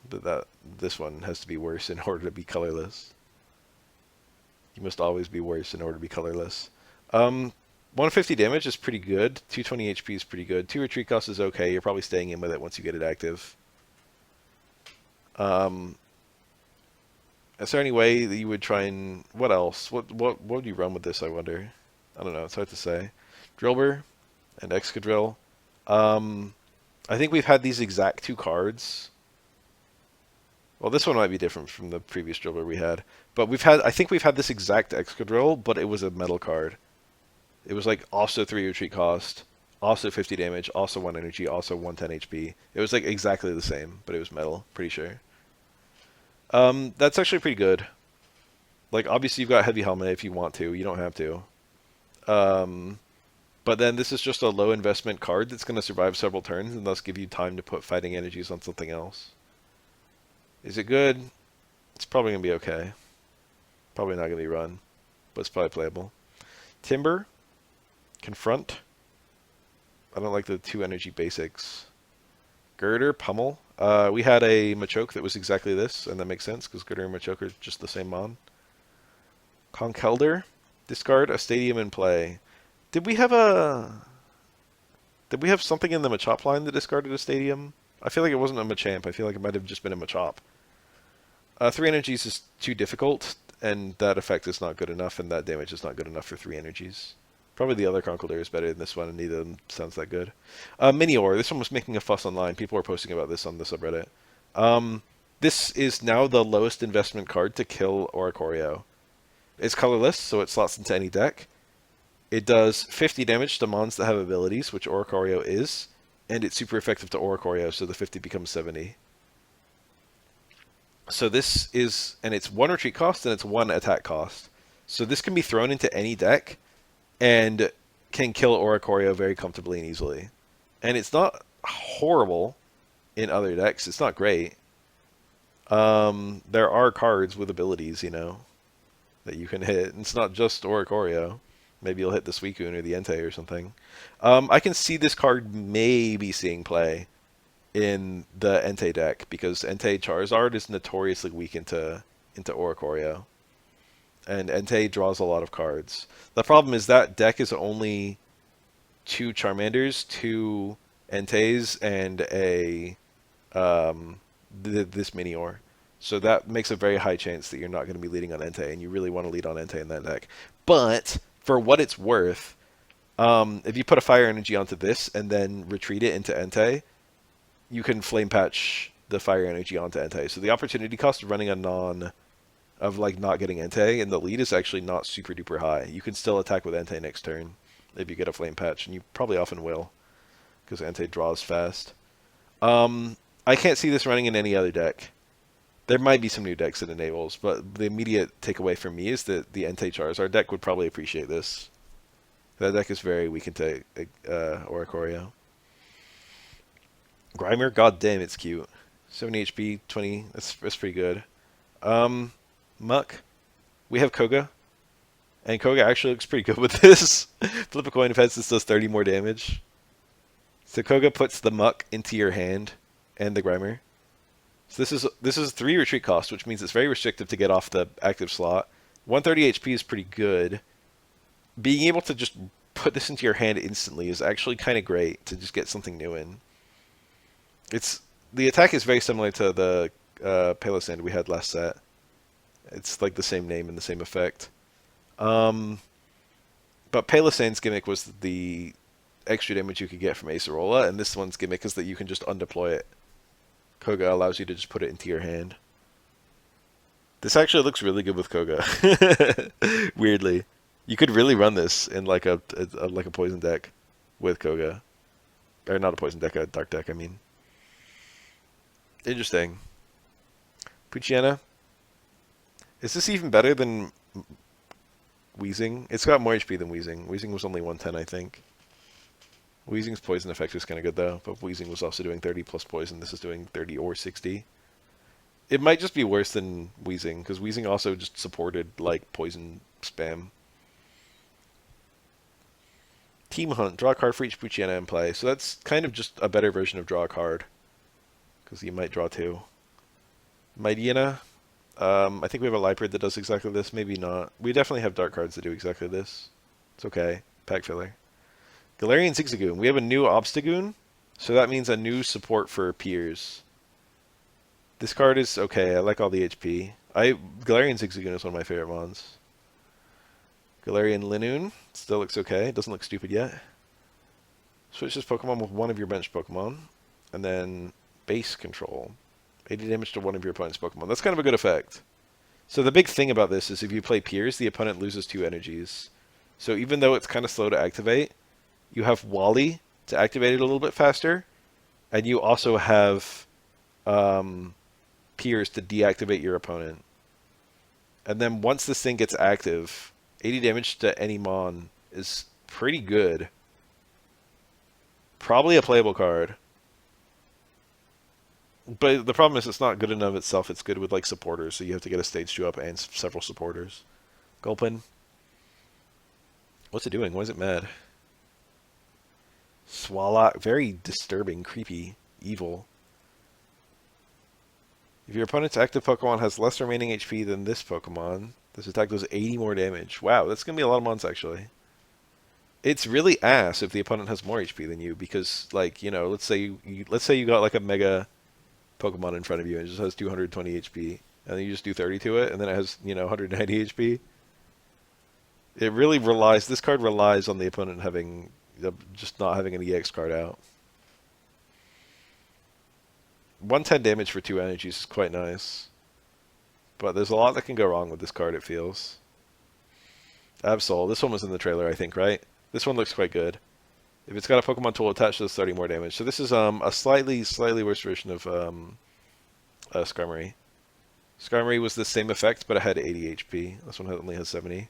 But this one has to be worse in order to be colorless. You must always be worse in order to be colorless. 150 damage is pretty good. 220 HP is pretty good. 2 retreat cost is okay. You're probably staying in with it once you get it active. Is there any way that you would try and... What else? What would you run with this, I wonder? I don't know. It's hard to say. Drillbur and Excadrill. I think we've had these exact 2 cards. Well, this one might be different from the previous Drillbur we had. But I think we've had this exact Excadrill, but it was a metal card. It was like also 3 retreat cost, also 50 damage, also 1 energy, also 110 HP. It was like exactly the same, but it was metal, pretty sure. That's actually pretty good. Like, obviously you've got Heavy Helmet if you want to. You don't have to. But then this is just a low investment card that's going to survive several turns and thus give you time to put fighting energies on something else. Is it good? It's probably going to be okay. Probably not going to be run, but it's probably playable. Timber. Confront. I don't like the 2 energy basics. Girder, Pummel. We had a Machoke that was exactly this, and that makes sense because Girder and Machoke are just the same mon. Conkeldurr. Discard a Stadium in play. Did we have something in the Machop line that discarded a Stadium? I feel like it wasn't a Machamp. I feel like it might have just been a Machop. 3 energies is too difficult, and that effect is not good enough, and that damage is not good enough for 3 energies. Probably the other Conkeldurr is better than this one, and neither of them sounds that good. Minior. This one was making a fuss online. People were posting about this on the subreddit. This is now the lowest investment card to kill Oricorio. It's colorless, so it slots into any deck. It does 50 damage to mons that have abilities, which Oricorio is, and it's super effective to Oricorio, so the 50 becomes 70. So this is, and it's 1 retreat cost, and it's 1 attack cost. So this can be thrown into any deck, and can kill Oricorio very comfortably and easily. And it's not horrible in other decks. It's not great. There are cards with abilities, you know, that you can hit. And it's not just Oricorio. Maybe you'll hit the Suicune or the Entei or something. I can see this card maybe seeing play in the Entei deck, because Entei Charizard is notoriously weak into Oricorio. And Entei draws a lot of cards. The problem is that deck is only 2 Charmanders, 2 Enteis, and this Minior. So that makes a very high chance that you're not going to be leading on Entei, and you really want to lead on Entei in that deck. But for what it's worth, if you put a Fire Energy onto this and then retreat it into Entei, you can Flame Patch the Fire Energy onto Entei. So the opportunity cost of running a of like not getting Entei in the lead is actually not super duper high. You can still attack with Entei next turn if you get a Flame Patch, and you probably often will, because Entei draws fast. I can't see this running in any other deck. There might be some new decks it enables, but the immediate takeaway for me is that the Entei Charizard deck would probably appreciate this. That deck is very weak into Oricorio. Grimer, god damn, it's cute. 70 HP, 20, that's pretty good. Muck. We have Koga. And Koga actually looks pretty good with this. Flip a coin if this does 30 more damage. So Koga puts the Muck into your hand and the Grimer. So this is 3 retreat cost, which means it's very restrictive to get off the active slot. 130 HP is pretty good. Being able to just put this into your hand instantly is actually kind of great to just get something new in. The attack is very similar to the Palossand we had last set. It's like the same name and the same effect. But Palossand's gimmick was the extra damage you could get from Acerola, and this one's gimmick is that you can just undeploy it. Koga allows you to just put it into your hand. This actually looks really good with Koga. Weirdly, you could really run this in like a poison deck with Koga, or not a poison deck, a dark deck. I mean, interesting. Puchiana. Is this even better than Wheezing? It's got more HP than Wheezing. Wheezing was only 110, I think. Wheezing's poison effect was kind of good though, but Wheezing was also doing 30 plus poison. This is doing 30 or 60. It might just be worse than Wheezing, because Wheezing also just supported, like, poison spam. Team Hunt. Draw a card for each Puchiana in play. So that's kind of just a better version of draw a card, because you might draw two. Mightyena. I think we have a Lipard that does exactly this. Maybe not. We definitely have dark cards that do exactly this. It's okay. Pack filler. Galarian Zigzagoon. We have a new Obstagoon, so that means a new support for Piers. This card is okay. I like all the HP. Galarian Zigzagoon is one of my favorite mons. Galarian Linoon still looks okay. It doesn't look stupid yet. Switch this Pokemon with one of your bench Pokemon, and then base control. 80 damage to one of your opponent's Pokemon. That's kind of a good effect. So the big thing about this is if you play Piers, the opponent loses 2 energies. So even though it's kind of slow to activate, you have Wally to activate it a little bit faster, and you also have Piers to deactivate your opponent. And then once this thing gets active, 80 damage to any Mon is pretty good. Probably a playable card. But the problem is it's not good in and of itself. It's good with like supporters, so you have to get a stage 2 up and several supporters. Gulpin. What's it doing? Why is it mad? Swallow. Very disturbing, creepy, evil. If your opponent's active Pokemon has less remaining HP than this Pokemon, this attack does 80 more damage. Wow, that's going to be a lot of mons, actually. It's really ass if the opponent has more HP than you, because, like, you know, let's say you got, like, a Mega Pokemon in front of you and it just has 220 HP, and then you just do 30 to it, and then it has, you know, 190 HP. It really relies, this card relies on the opponent having, just not having an EX card out. 110 damage for 2 energies is quite nice. But there's a lot that can go wrong with this card, it feels. Absol. This one was in the trailer, I think, right? This one looks quite good. If it's got a Pokemon tool attached, it does 30 more damage. So this is a slightly worse version of Skarmory. Skarmory was the same effect, but it had 80 HP. This one only has 70.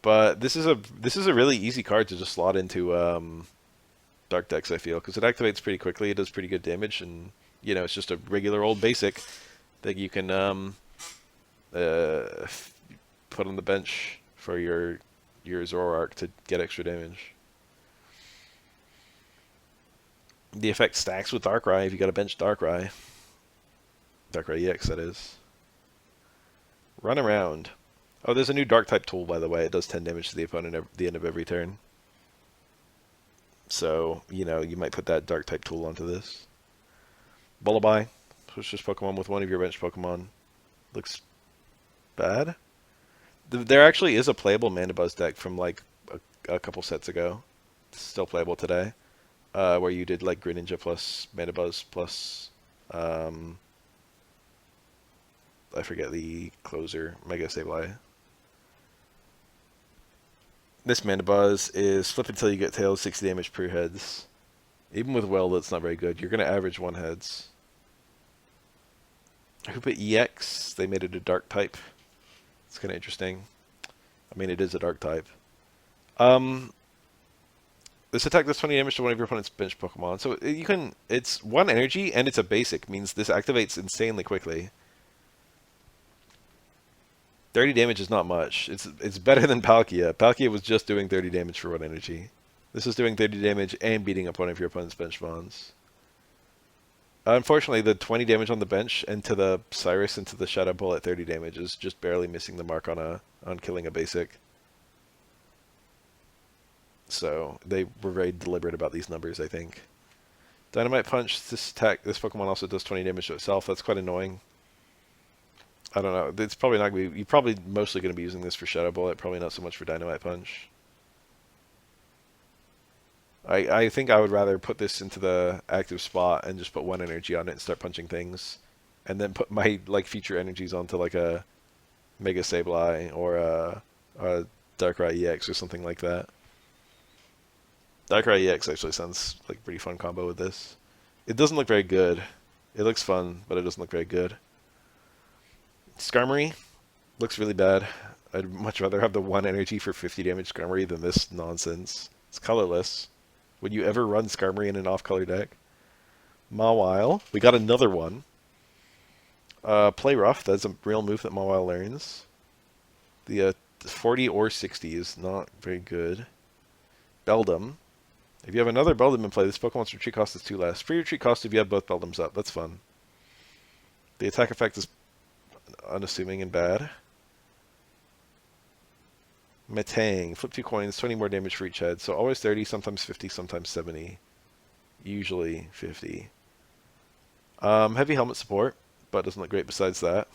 But this is a really easy card to just slot into dark decks, I feel, because it activates pretty quickly. It does pretty good damage, and you know it's just a regular old basic that you can put on the bench for your Zoroark to get extra damage. The effect stacks with Darkrai if you got a bench Darkrai. Darkrai EX, that is. Run around. Oh, there's a new Dark type tool, by the way. It does 10 damage to the opponent at the end of every turn. So, you know, you might put that Dark type tool onto this. Lullaby. Switch this Pokemon with one of your bench Pokemon. Looks bad. There actually is a playable Mandibuzz deck from like a couple sets ago. It's still playable today. Where you did like Greninja plus Mandibuzz plus I forget the closer, Mega Sableye. This Mandibuzz is flip until you get tails, 60 damage per heads. Even with Well, that's not very good. You're going to average 1 heads. Hoopa EX, they made it a dark type. It's kind of interesting. I mean, it is a dark type. This attack does 20 damage to one of your opponent's bench Pokemon. So you can, it's 1 energy and it's a basic, means this activates insanely quickly. 30 damage is not much. It's better than Palkia. Palkia was just doing 30 damage for 1 energy. This is doing 30 damage and beating up one of your opponent's bench mons. Unfortunately, the 20 damage on the bench and to the Cyrus and to the Shadow Bullet 30 damage is just barely missing the mark on killing a basic. so they were very deliberate about these numbers, I think. Dynamite Punch, this Pokemon also does 20 damage to itself. That's quite annoying. I don't know. It's probably not going to be... You're probably mostly going to be using this for Shadow Bullet, probably not so much for Dynamite Punch. I think I would rather put this into the active spot and just put one energy on it and start punching things. And then put my like future energies onto like a Mega Sableye or a Darkrai EX or something like that. Darkrai EX actually sounds like a pretty fun combo with this. It doesn't look very good. It looks fun, but it doesn't look very good. Skarmory looks really bad. I'd much rather have the one energy for 50 damage Skarmory than this nonsense. It's colorless. Would you ever run Skarmory in an off-color deck? Mawile. We got another one. Play Rough. That's a real move that Mawile learns. The 40 or 60 is not very good. Beldum. If you have another Beldum in play, this Pokemon's retreat cost is 2 less. Free retreat cost if you have both Beldums up. That's fun. The attack effect is unassuming and bad. Metang. Flip 2 coins, 20 more damage for each head. So always 30, sometimes 50, sometimes 70. Usually 50. Heavy helmet support, but doesn't look great besides that.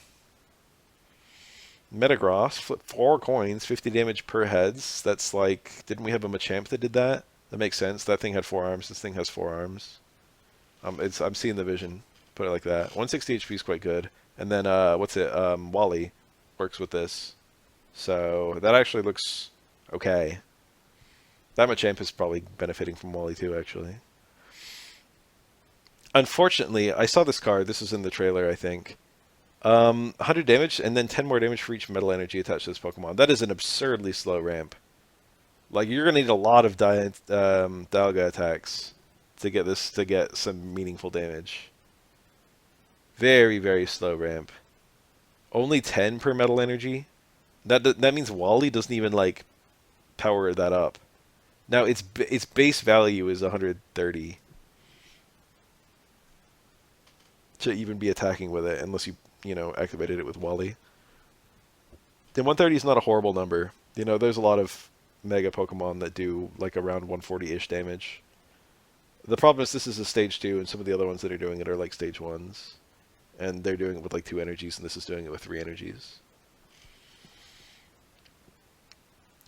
Metagross. Flip 4 coins, 50 damage per heads. That's like... Didn't we have a Machamp that did that? That makes sense. That thing had 4 arms. This thing has 4 arms. I'm seeing the vision. Put it like that. 160 HP is quite good. And then, Wally works with this. So, that actually looks okay. That Machamp is probably benefiting from Wally too, actually. Unfortunately, I saw this card. This was in the trailer, I think. 100 damage, and then 10 more damage for each metal energy attached to this Pokemon. That is an absurdly slow ramp. Like, you're going to need a lot of Dialga attacks to get this to get some meaningful damage. Very, very slow ramp. Only 10 per metal energy? That means Wally doesn't even, like, power that up. Now, its base value is 130 to even be attacking with it, unless you know, activated it with Wally. Then 130 is not a horrible number. You know, there's a lot of Mega Pokemon that do, like, around 140-ish damage. The problem is this is a Stage 2, and some of the other ones that are doing it are, like, Stage 1s. And they're doing it with, like, 2 energies, and this is doing it with 3 energies.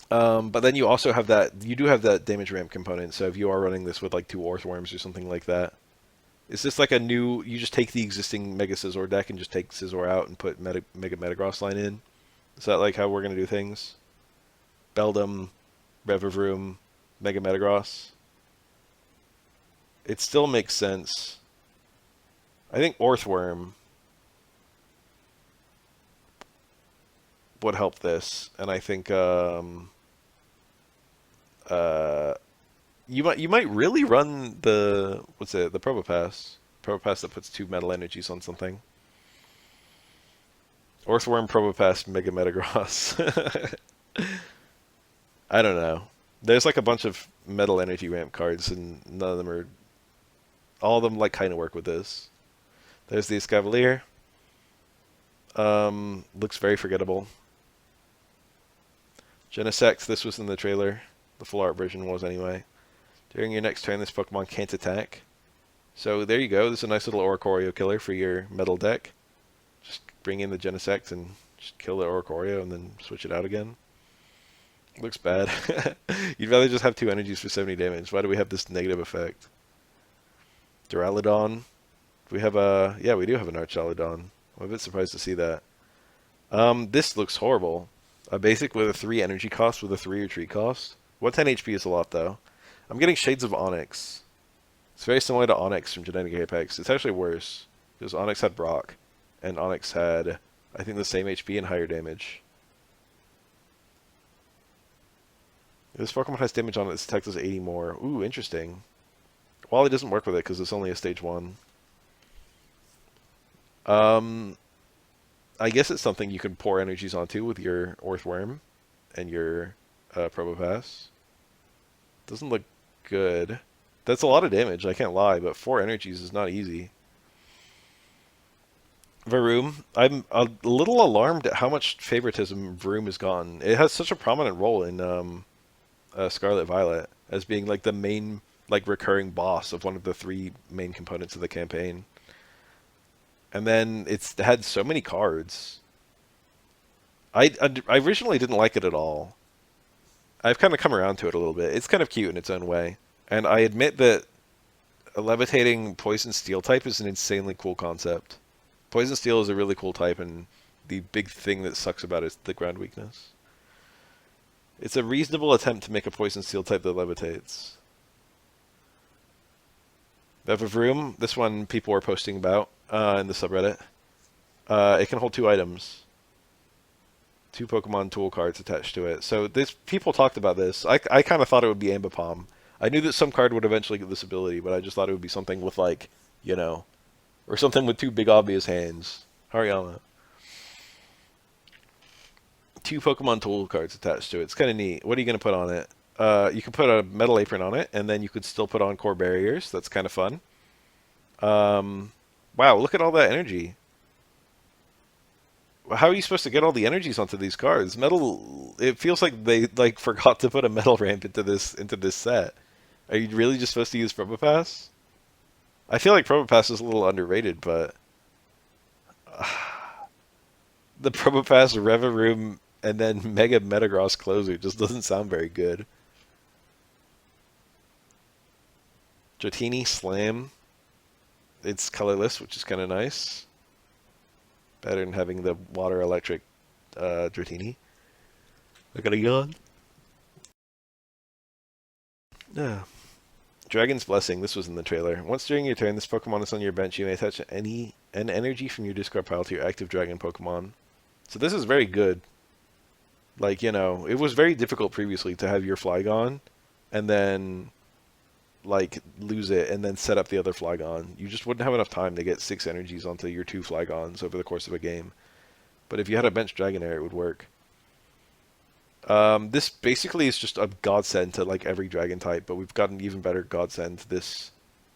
But then you also have that, you do have that damage ramp component, so if you are running this with like 2 Orthworms or something like that, is this like a new, you just take the existing Mega Scizor deck and just take Scizor out and put Mega Metagross line in? Is that like how we're going to do things? Beldum, Revavroom, Mega Metagross? It still makes sense. I think Orthworm would help this, and I think you might really run the the Probopass that puts 2 metal energies on something. Orthworm, Probopass, Mega Metagross. I don't know. There's like a bunch of metal energy ramp cards, and none of them are. All of them like kind of work with this. There's the Escavalier. Looks very forgettable. Genesect, this was in the trailer. The full art version was anyway. During your next turn, this Pokemon can't attack. So there you go. This is a nice little Oricorio killer for your metal deck. Just bring in the Genesect and just kill the Oricorio and then switch it out again. Looks bad. You'd rather just have 2 energies for 70 damage. Why do we have this negative effect? Duraludon. We have a... Yeah, we do have an Archaludon. I'm a bit surprised to see that. This looks horrible. A basic with a 3 energy cost with a 3 retreat cost. 110 HP is a lot, though. I'm getting Shades of Onyx. It's very similar to Onyx from Genetic Apex. It's actually worse, because Onyx had Brock, and Onyx had, I think, the same HP and higher damage. This Pokemon has damage on it. Its attack does 80 more. Ooh, interesting. Well, it doesn't work with it, because it's only a Stage 1. I guess it's something you can pour energies onto with your Orthworm and your Probopass. Doesn't look good. That's a lot of damage, I can't lie, but 4 energies is not easy. Varoom. I'm a little alarmed at how much favoritism Varoom has gotten. It has such a prominent role in Scarlet Violet as being like the main like recurring boss of one of the three main components of the campaign. And then it's had so many cards. I originally didn't like it at all. I've kind of come around to it a little bit. It's kind of cute in its own way. And I admit that a levitating poison steel type is an insanely cool concept. Poison steel is a really cool type, and the big thing that sucks about it is the ground weakness. It's a reasonable attempt to make a poison steel type that levitates. The Vroom, this one people were posting about in the subreddit. It can hold 2 items. 2 Pokemon tool cards attached to it. So this people talked about this. I kind of thought it would be Ambipom. I knew that some card would eventually get this ability, but I just thought it would be something with like, you know, or something with 2 big obvious hands. Hariyama. 2 Pokemon tool cards attached to it. It's kind of neat. What are you going to put on it? You can put a metal apron on it, and then you could still put on core barriers. That's kind of fun. Wow, look at all that energy. How are you supposed to get all the energies onto these cards? Metal. It feels like they like forgot to put a metal ramp into this set. Are you really just supposed to use Probopass? I feel like Probopass is a little underrated, but the Probopass, Revaroom, and then Mega Metagross closer just doesn't sound very good. Dratini Slam. It's colorless, which is kind of nice. Better than having the water electric Dratini. I got a yawn. Yeah. Dragon's Blessing. This was in the trailer. Once during your turn, this Pokemon is on your bench. You may attach an energy from your discard pile to your active Dragon Pokemon. So this is very good. Like, you know, it was very difficult previously to have your Flygon and then like lose it and then set up the other Flygon. You just wouldn't have enough time to get 6 energies onto your 2 Flygons over the course of a game. But if you had a bench Dragonair, it would work. This basically is just a godsend to like every dragon type, but we've got an even better godsend this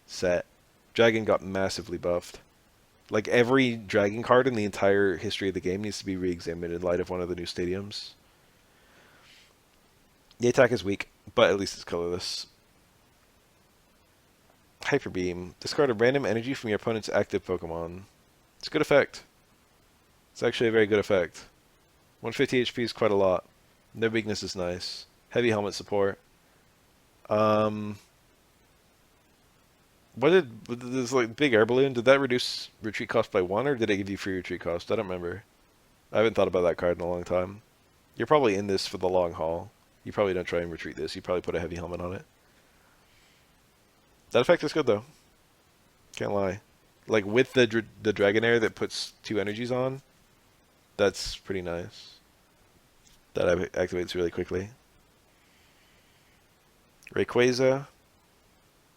set. Dragon got massively buffed. Like every dragon card in the entire history of the game needs to be re-examined in light of one of the new stadiums. The attack is weak, but at least it's colorless. Hyper Beam. Discard a random energy from your opponent's active Pokemon. It's a good effect. It's actually a very good effect. 150 HP is quite a lot. No weakness is nice. Heavy helmet support. What did this like big air balloon? Did that reduce retreat cost by 1, or did it give you free retreat cost? I don't remember. I haven't thought about that card in a long time. You're probably in this for the long haul. You probably don't try and retreat this. You probably put a heavy helmet on it. That effect is good though. Can't lie. Like with the Dragonair that puts 2 energies on, that's pretty nice. That activates really quickly. Rayquaza.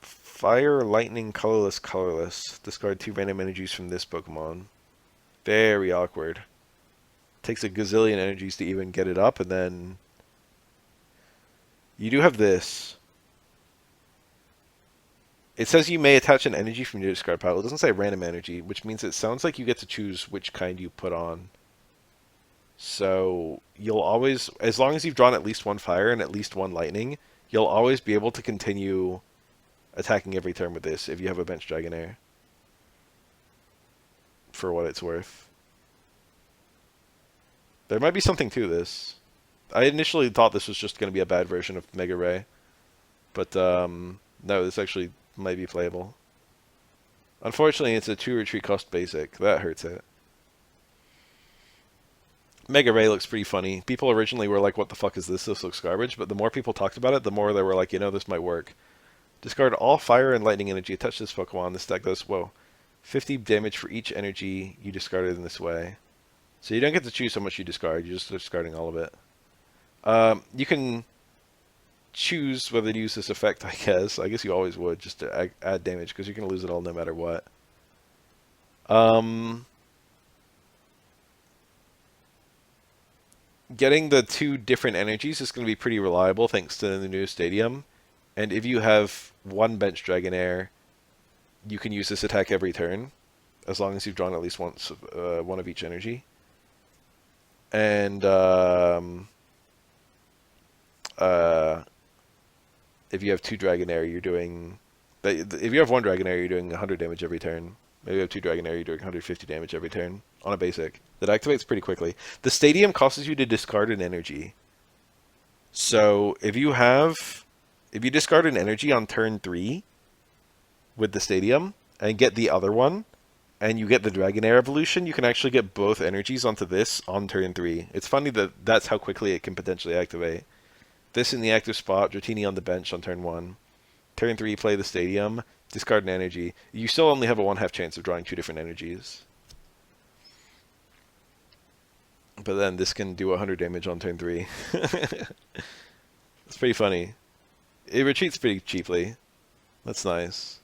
Fire, Lightning, Colorless, Colorless. Discard 2 random energies from this Pokemon. Very awkward. Takes a gazillion energies to even get it up, and then you do have this. It says you may attach an energy from your discard pile. It doesn't say random energy, which means it sounds like you get to choose which kind you put on. So you'll always, as long as you've drawn at least 1 fire and at least 1 lightning, you'll always be able to continue attacking every turn with this if you have a bench Dragonair. For what it's worth. There might be something to this. I initially thought this was just going to be a bad version of Mega Ray. But, no, this actually might be playable. Unfortunately, it's a 2 retreat cost basic. That hurts it. Mega Ray looks pretty funny. People originally were like, what the fuck is this? This looks garbage. But the more people talked about it, the more they were like, you know, this might work. Discard all fire and lightning energy. Attach this Pokemon. This deck does, whoa, 50 damage for each energy you discarded in this way. So you don't get to choose how much you discard. You're just discarding all of it. You can choose whether to use this effect, I guess. I guess you always would, just to add damage, because you're going to lose it all no matter what. Getting the 2 different energies is going to be pretty reliable thanks to the new stadium. And if you have 1 bench Dragonair, you can use this attack every turn, as long as you've drawn at least once 1 of each energy. And If you have 2 Dragonair, you're doing... If you have 1 Dragonair, you're doing 100 damage every turn. Maybe you have 2 Dragonair, you're doing 150 damage every turn on a basic. That activates pretty quickly. The Stadium causes you to discard an energy. So if you discard an energy on turn 3 with the Stadium and get the other one, and you get the Dragonair evolution, you can actually get both energies onto this on turn 3. It's funny that that's how quickly it can potentially activate. This in the active spot, Dratini on the bench on turn 1. Turn 3, play the Stadium, discard an energy. You still only have a 1/2 chance of drawing 2 different energies. But then this can do 100 damage on turn 3. It's pretty funny. It retreats pretty cheaply. That's nice.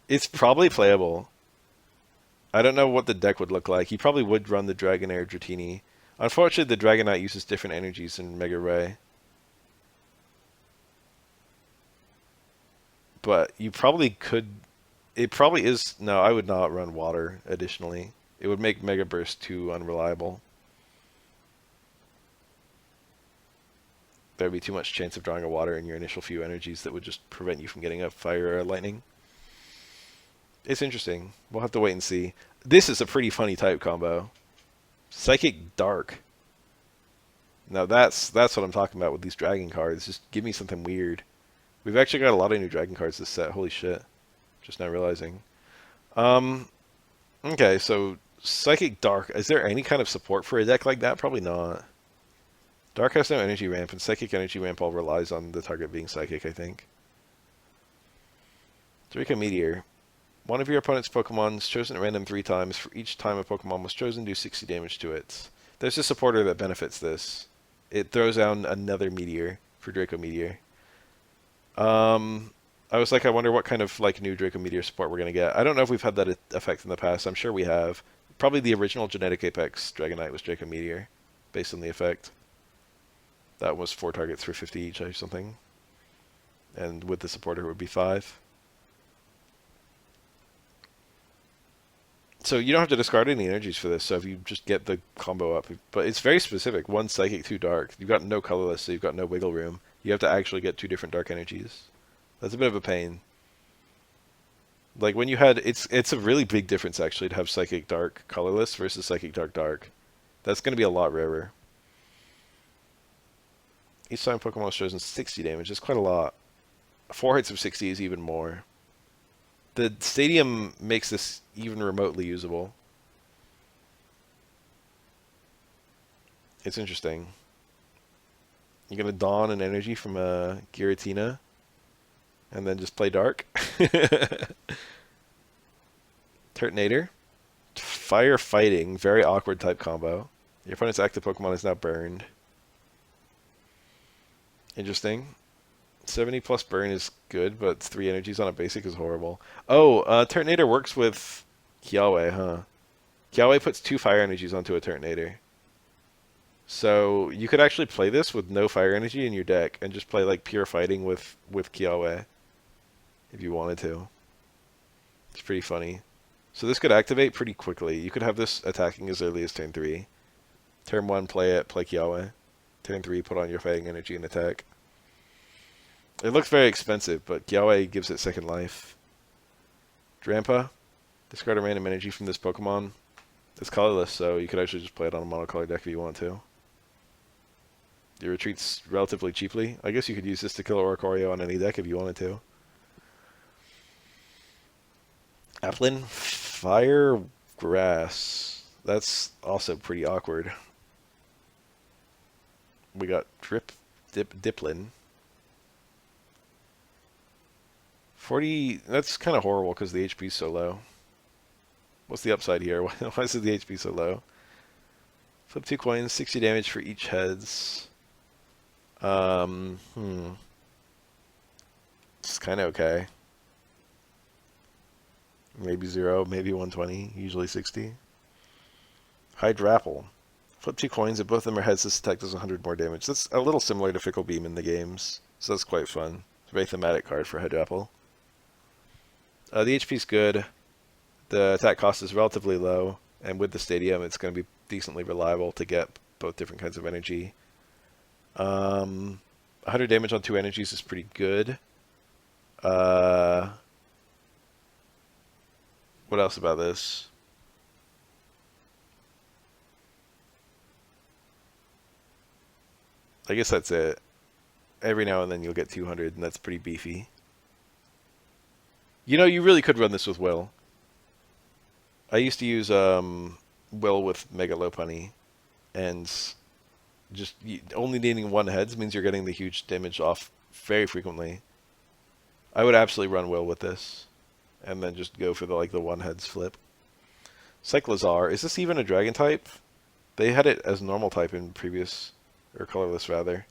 It's probably playable. I don't know what the deck would look like. He probably would run the Dragonair Dratini. Unfortunately, the Dragonite uses different energies in Mega Ray. But you probably could... It probably is... No, I would not run Water additionally. It would make Mega Burst too unreliable. There would be too much chance of drawing a Water in your initial few energies that would just prevent you from getting a Fire or a Lightning. It's interesting. We'll have to wait and see. This is a pretty funny type combo. Psychic Dark. Now that's what I'm talking about with these dragon cards. Just give me something weird. We've actually got a lot of new dragon cards this set. Holy shit. Just now realizing. Okay, so Psychic Dark. Is there any kind of support for a deck like that? Probably not. Dark has no energy ramp, and Psychic energy ramp all relies on the target being Psychic, I think. Draco Meteor. One of your opponent's Pokemon is chosen at random 3 times. For each time a Pokemon was chosen, do 60 damage to it. There's a supporter that benefits this. It throws down another Meteor for Draco Meteor. I was like, I wonder what kind of like new Draco Meteor support we're going to get. I don't know if we've had that effect in the past. I'm sure we have. Probably the original Genetic Apex Dragonite was Draco Meteor, based on the effect. That was 4 targets for 50 each or something. And with the supporter it would be 5. So you don't have to discard any energies for this, so if you just get the combo up. But it's very specific. 1 Psychic, 2 Dark. You've got no Colorless, so you've got no wiggle room. You have to actually get 2 different Dark energies. That's a bit of a pain. Like when you had... It's a really big difference, actually, to have Psychic Dark Colorless versus Psychic Dark Dark. That's going to be a lot rarer. Each time Pokemon was chosen 60 damage. That's quite a lot. 4 hits of 60 is even more. The Stadium makes this even remotely usable. It's interesting. You're going to don an energy from a Giratina and then just play Dark. Turtonator. Fire Fighting. Very awkward type combo. Your opponent's active Pokemon is now burned. Interesting. 70 plus burn is good, but 3 energies on a basic is horrible. Oh, Turtonator works with Kiawe, huh? Kiawe puts 2 fire energies onto a Turtonator. So you could actually play this with no fire energy in your deck and just play like pure fighting with Kiawe if you wanted to. It's pretty funny. So this could activate pretty quickly. You could have this attacking as early as turn 3. Turn 1, play it, play Kiawe. Turn 3, put on your fighting energy and attack. It looks very expensive, but Kiawe gives it second life. Drampa. Discard a random energy from this Pokemon. It's colorless, so you could actually just play it on a monocolor deck if you want to. It retreats relatively cheaply. I guess you could use this to kill Oricorio on any deck if you wanted to. Applin. Fire Grass. That's also pretty awkward. We got Diplin. 40, that's kind of horrible because the HP is so low. What's the upside here? Why is the HP so low? Flip 2 coins, 60 damage for each heads. It's kind of okay. Maybe 0, maybe 120, usually 60. Hydrapple. Flip 2 coins, if both of them are heads, this attack does 100 more damage. That's a little similar to Fickle Beam in the games, so that's quite fun. It's a very thematic card for Hydrapple. The HP is good. The attack cost is relatively low, and with the Stadium, it's going to be decently reliable to get both different kinds of energy. 100 damage on 2 energies is pretty good. Uh, what else about this? I guess that's it. Every now and then you'll get 200, and that's pretty beefy. You know, you really could run this with Will. I used to use Will with Mega Lopunny, and just only needing 1 heads means you're getting the huge damage off very frequently. I would absolutely run Will with this, and then just go for the 1 heads flip. Cyclozar, is this even a dragon type? They had it as normal type in previous, or colorless rather.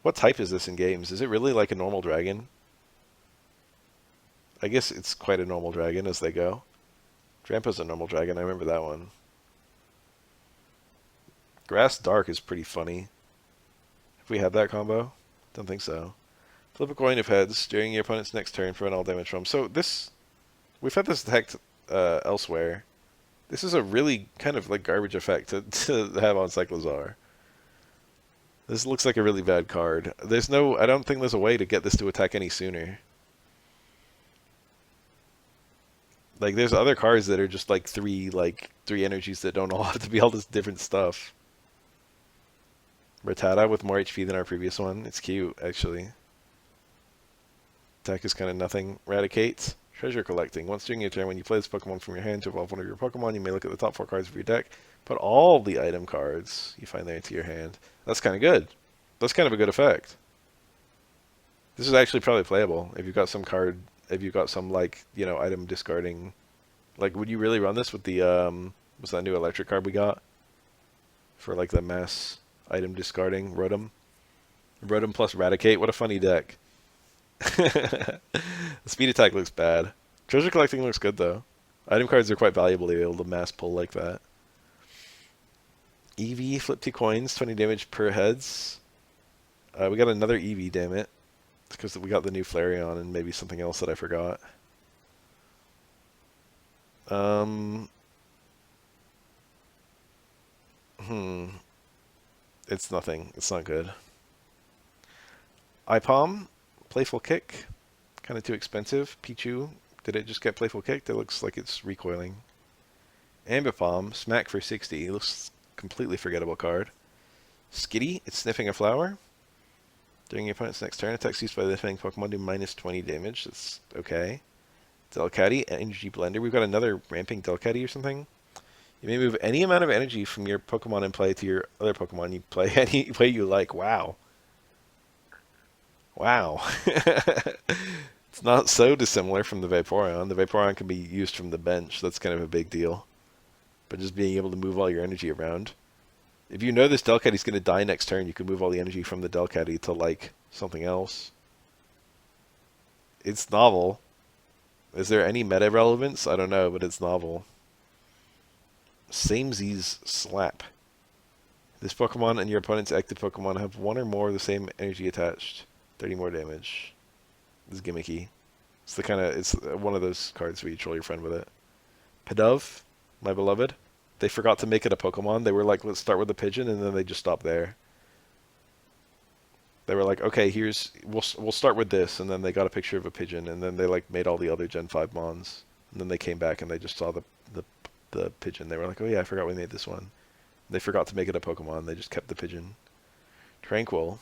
What type is this in games? Is it really like a normal dragon? I guess it's quite a normal dragon as they go. Drampa's a normal dragon, I remember that one. Grass Dark is pretty funny. Have we had that combo? Don't think so. Flip a coin of heads during your opponent's next turn, prevent all damage from. So this, we've had this effect elsewhere. This is a really kind of garbage effect to have on Cyclozar. This looks like a really bad card. There's no, I don't think there's a way to get this to attack any sooner. There's other cards that are just three energies that don't all have to be all this different stuff. Rattata with more HP than our previous one. It's cute, actually. Attack is kind of nothing. Eradicate. Treasure collecting. Once during your turn, when you play this Pokemon from your hand to evolve one of your Pokemon, you may look at the top 4 cards of your deck. Put all the item cards you find there into your hand. That's kind of good. That's kind of a good effect. This is actually probably playable if you've got some card, if you've got some item discarding. Would you really run this with the what's that new electric card we got for the mass item discarding Rotom? Rotom plus Eradicate. What a funny deck. The speed attack looks bad. Treasure collecting looks good though. Item cards are quite valuable to be able to mass pull like that. EV, flip 2 coins, 20 damage per heads. We got another EV, damn it. It's because we got the new Flareon and maybe something else that I forgot. It's nothing. It's not good. IPOM, Playful Kick. Kind of too expensive. Pichu, did it just get Playful Kicked? It looks like it's recoiling. Ambipom, Smack for 60. It looks completely forgettable card. Skitty, it's sniffing a flower. During your opponent's next turn, attacks used by the defending Pokemon do minus 20 damage. That's okay. Delcatty, Energy Blender. We've got another ramping Delcatty or something. You may move any amount of energy from your Pokemon in play to your other Pokemon you play any way you like. Wow. Wow. It's not so dissimilar from the Vaporeon. The Vaporeon can be used from the bench. That's kind of a big deal. But just being able to move all your energy around. If you know this Delcatty's going to die next turn, you can move all the energy from the Delcatty to, something else. It's novel. Is there any meta relevance? I don't know, but it's novel. Samesies Slap. This Pokemon and your opponent's active Pokemon have 1 or more of the same energy attached. 30 more damage. This is gimmicky. It's one of those cards where you troll your friend with it. Pidove, my beloved. They forgot to make it a Pokemon. They were like, let's start with a pigeon, and then they just stopped there. They were like, okay, we'll start with this, and then they got a picture of a pigeon, and then they made all the other Gen 5 Mons. And then they came back and they just saw the pigeon. They were like, oh yeah, I forgot we made this one. They forgot to make it a Pokemon. They just kept the pigeon. Tranquil,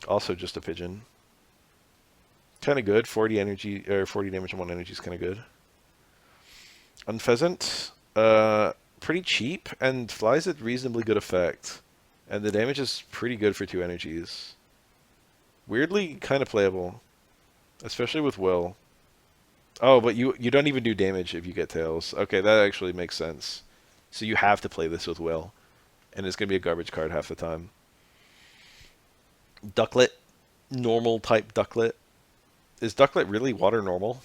also just a pigeon. Kind of good. 40 energy or 40 damage on 1 energy is kind of good. Unpheasant, pretty cheap and flies at reasonably good effect, and the damage is pretty good for 2 energies. Weirdly, kind of playable, especially with Will. Oh, but you don't even do damage if you get Tails. Okay, that actually makes sense. So you have to play this with Will, and it's gonna be a garbage card half the time. Ducklet, normal type Ducklet. Is Ducklet really water normal?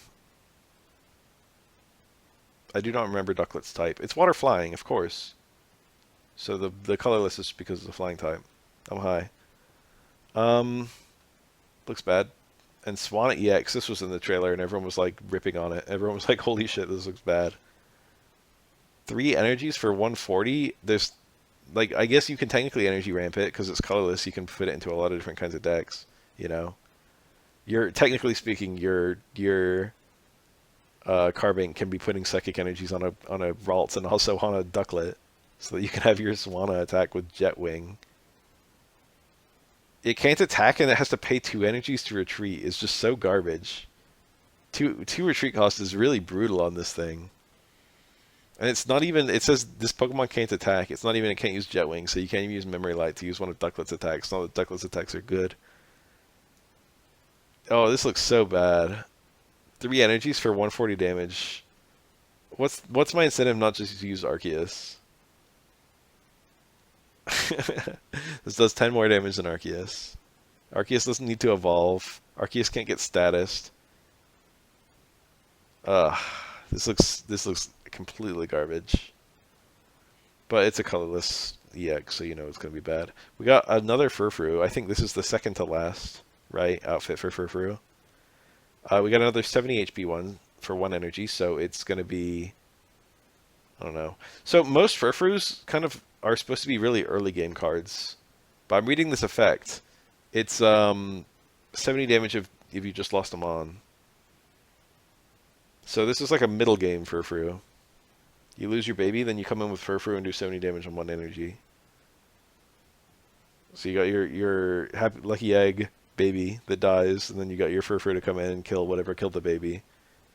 I do not remember Ducklet's type. It's water flying, of course. So the colorless is because it's a flying type. I'm high. Looks bad. And Swan EX, this was in the trailer, and everyone was ripping on it. Everyone was like, holy shit, this looks bad. 3 energies for 140. There's like, I guess you can technically energy ramp it because it's colorless. You can fit it into a lot of different kinds of decks. You know, you're technically speaking, Carbink can be putting psychic energies on a Ralts and also on a Ducklet, so that you can have your Swanna attack with Jetwing. It can't attack and it has to pay 2 energies to retreat. It's just so garbage. Two retreat cost is really brutal on this thing. And it's not even, it says this Pokemon can't attack. It's not even, it can't use Jetwing, so you can't even use Memory Light to use one of Ducklet's attacks. Not that Ducklet's attacks are good. Oh, this looks so bad. 3 energies for 140 damage. What's my incentive not just to use Arceus? This does 10 more damage than Arceus. Arceus doesn't need to evolve. Arceus can't get statused. Ugh. This looks completely garbage. But it's a colorless EX, so you know it's going to be bad. We got another Furfrou. I think this is the second to last, right, outfit for Furfrou. We got another 70 HP one for 1 energy, so it's going to be... I don't know. So most Furfrous kind of are supposed to be really early game cards. But I'm reading this effect. It's 70 damage if you just lost them on. So this is like a middle game Furfrou. You lose your baby, then you come in with Furfrou and do 70 damage on 1 energy. So you got your happy, lucky egg baby that dies, and then you got your Furfrou to come in and kill whatever killed the baby.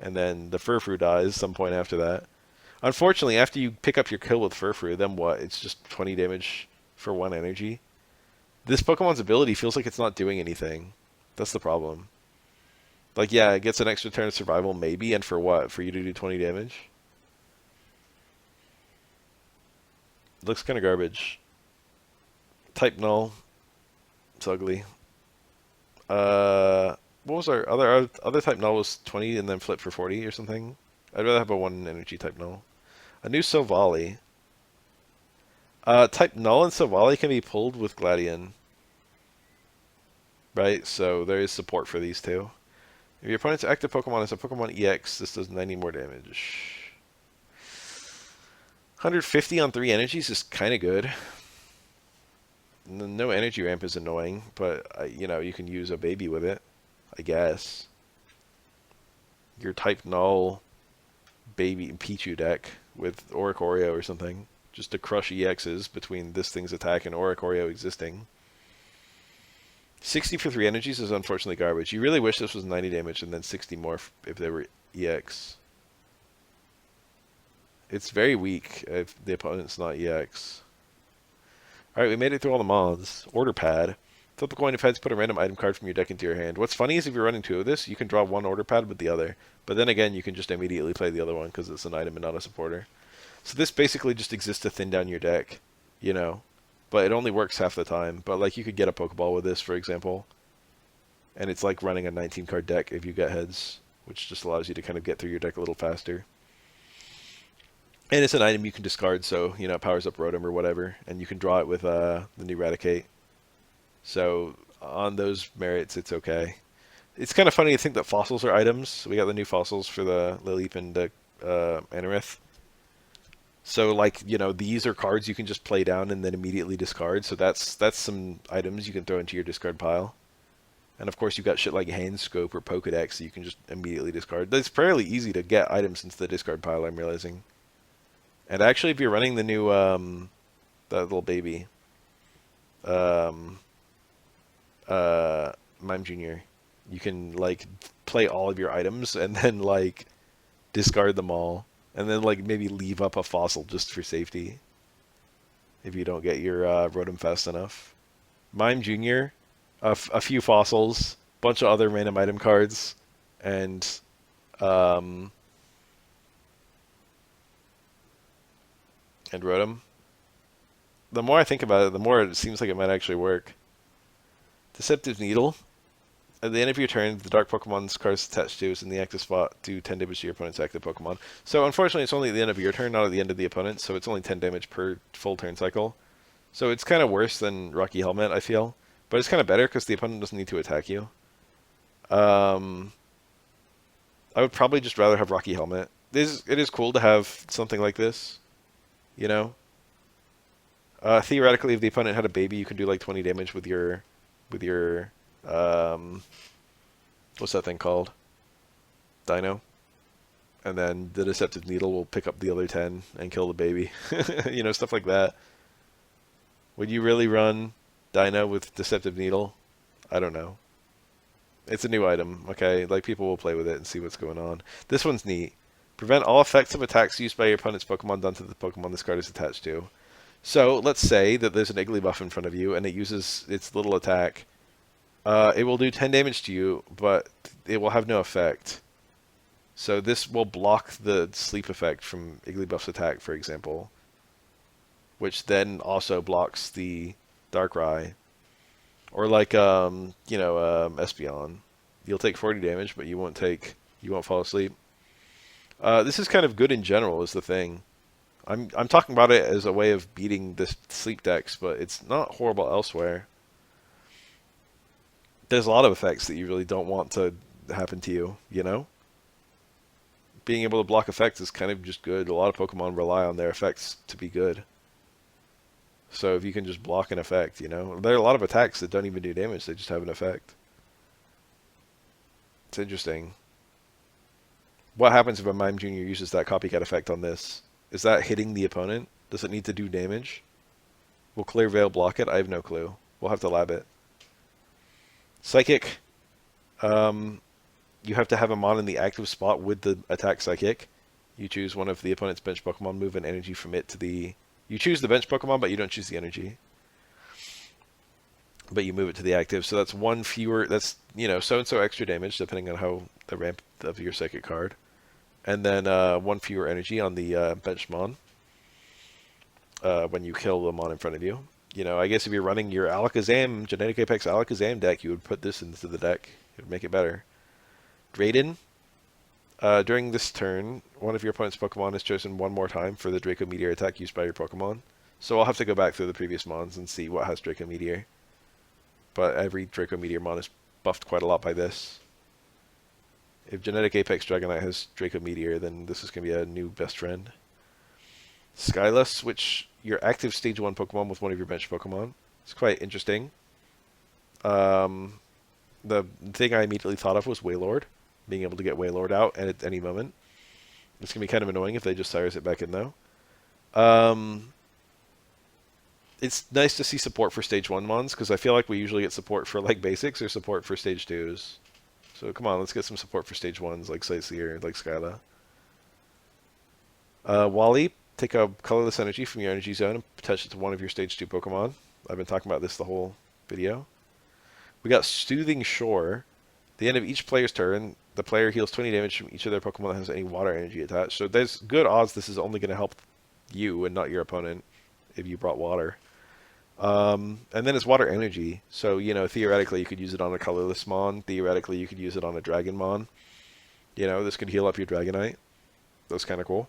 And then the Furfrou dies some point after that. Unfortunately, after you pick up your kill with Furfrou, then what? It's just 20 damage for 1 energy. This Pokemon's ability feels like it's not doing anything. That's the problem. Like, yeah, it gets an extra turn of survival, maybe, and for what? For you to do 20 damage? It looks kind of garbage. Type null. It's ugly. What was our other type null was 20 and then flip for 40 or something? I'd rather have a 1 energy type null. A new Silvally. Type null and Silvally can be pulled with Gladion. Right, so there is support for these two. If your opponent's active Pokemon is a Pokemon EX, this does 90 more damage. 150 on 3 energies is kind of good. No energy ramp is annoying, but you know, you can use a baby with it, I guess. Your type null baby Pichu deck with Oricorio or something, just to crush EXs between this thing's attack and Oricorio existing. 60 for 3 energies is unfortunately garbage. You really wish this was 90 damage and then 60 more if they were EX. It's very weak if the opponent's not EX. Alright, we made it through all the mods. Order pad. Flip a coin if heads, put a random item card from your deck into your hand. What's funny is if you're running 2 of this, you can draw 1 order pad with the other. But then again, you can just immediately play the other one because it's an item and not a supporter. So this basically just exists to thin down your deck, you know. But it only works half the time. But like you could get a Pokeball with this, for example. And it's like running a 19 card deck if you get heads, which just allows you to kind of get through your deck a little faster. And it's an item you can discard, so, you know, it powers up Rotom or whatever, and you can draw it with the new Raticate. So, on those merits, it's okay. It's kind of funny to think that fossils are items. We got the new fossils for the Lileep and the Anorith. So, like, you know, these are cards you can just play down and then immediately discard, so that's some items you can throw into your discard pile. And of course, you've got shit like Hand Scope or Pokedex that you can just immediately discard. It's fairly easy to get items into the discard pile, I'm realizing. And actually, if you're running the new, that little baby, Mime Jr., you can, like, play all of your items and then, like, discard them all. And then, like, maybe leave up a fossil just for safety. If you don't get your Rotom fast enough. Mime Jr., a few fossils, bunch of other random item cards, and, Rotom. The more I think about it, the more it seems like it might actually work. Deceptive Needle. At the end of your turn, the Dark Pokemon's cards attached to is in the active spot do 10 damage to your opponent's active Pokemon. So unfortunately, it's only at the end of your turn, not at the end of the opponent, so it's only 10 damage per full turn cycle. So it's kind of worse than Rocky Helmet, I feel. But it's kind of better because the opponent doesn't need to attack you. I would probably just rather have Rocky Helmet. It is cool to have something like this, you know? Theoretically, if the opponent had a baby, you can do like 20 damage with your um, what's that thing called? Dino. And then the Deceptive Needle will pick up the other 10 and kill the baby. You know, stuff like that. Would you really run Dino with Deceptive Needle? I don't know. It's a new item, okay? Like, people will play with it and see what's going on. This one's neat. Prevent all effects of attacks used by your opponent's Pokemon done to the Pokemon this card is attached to. So, let's say that there's an Igglybuff in front of you, and it uses its little attack. It will do 10 damage to you, but it will have no effect. So this will block the sleep effect from Igglybuff's attack, for example, which then also blocks the Darkrai. Or like, Espeon. You'll take 40 damage, but you won't fall asleep. This is kind of good in general, is the thing. I'm talking about it as a way of beating this sleep decks, but it's not horrible elsewhere. There's a lot of effects that you really don't want to happen to you, you know? Being able to block effects is kind of just good. A lot of Pokemon rely on their effects to be good. So if you can just block an effect, you know? There are a lot of attacks that don't even do damage, they just have an effect. It's interesting. What happens if a Mime Jr. uses that copycat effect on this? Is that hitting the opponent? Does it need to do damage? Will Clear Veil block it? I have no clue. We'll have to lab it. Psychic. You have to have a mon in the active spot with the attack Psychic. You choose one of the opponent's bench Pokemon, move an energy from it to the... You choose the bench Pokemon, but you don't choose the energy. But you move it to the active, so that's one fewer... That's, so-and-so extra damage, depending on how the ramp of your Psychic card. And then one fewer energy on the bench mon when you kill the mon in front of you. I guess if you're running your Alakazam, Genetic Apex Alakazam deck, you would put this into the deck. It would make it better. Drayden. During this turn, one of your opponent's Pokemon is chosen one more time for the Draco Meteor attack used by your Pokemon. So I'll have to go back through the previous mons and see what has Draco Meteor. But every Draco Meteor mon is buffed quite a lot by this. If Genetic Apex Dragonite has Draco Meteor, then this is going to be a new best friend. Skylus, switch your active Stage 1 Pokemon with one of your bench Pokemon. It's quite interesting. The thing I immediately thought of was Wailord. Being able to get Wailord out at any moment. It's going to be kind of annoying if they just Cyrus it back in, though. It's nice to see support for Stage 1 mons, because I feel like we usually get support for like basics or support for Stage 2s. So come on, let's get some support for Stage 1s, like Sightseer, like Skyla. Wally, take a colorless energy from your energy zone and attach it to one of your Stage 2 Pokemon. I've been talking about this the whole video. We got Soothing Shore. At the end of each player's turn, the player heals 20 damage from each of their Pokemon that has any water energy attached. So there's good odds this is only going to help you and not your opponent if you brought water. And then it's water energy. So, theoretically you could use it on a colorless mon. Theoretically you could use it on a Dragonmon. This could heal up your Dragonite. That's kind of cool.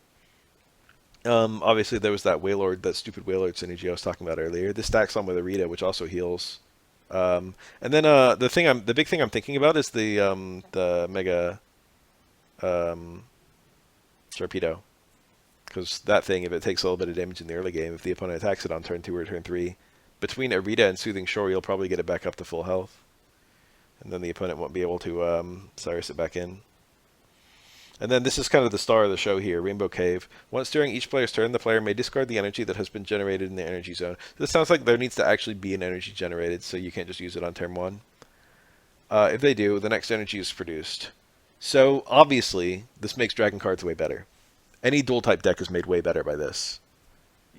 Obviously there was that Wailord, that stupid Wailord synergy I was talking about earlier. This stacks on with Arita, which also heals. And then the big thing I'm thinking about is the Mega Torpedo, because that thing, if it takes a little bit of damage in the early game, if the opponent attacks it on turn 2 or turn 3, between Arita and Soothing Shore, you'll probably get it back up to full health, and then the opponent won't be able to Cyrus it back in. And then this is kind of the star of the show here, Rainbow Cave. Once during each player's turn, the player may discard the energy that has been generated in the energy zone. This sounds like there needs to actually be an energy generated, so you can't just use it on turn 1. If they do, the next energy is produced. So, obviously, this makes Dragon cards way better. Any dual-type deck is made way better by this.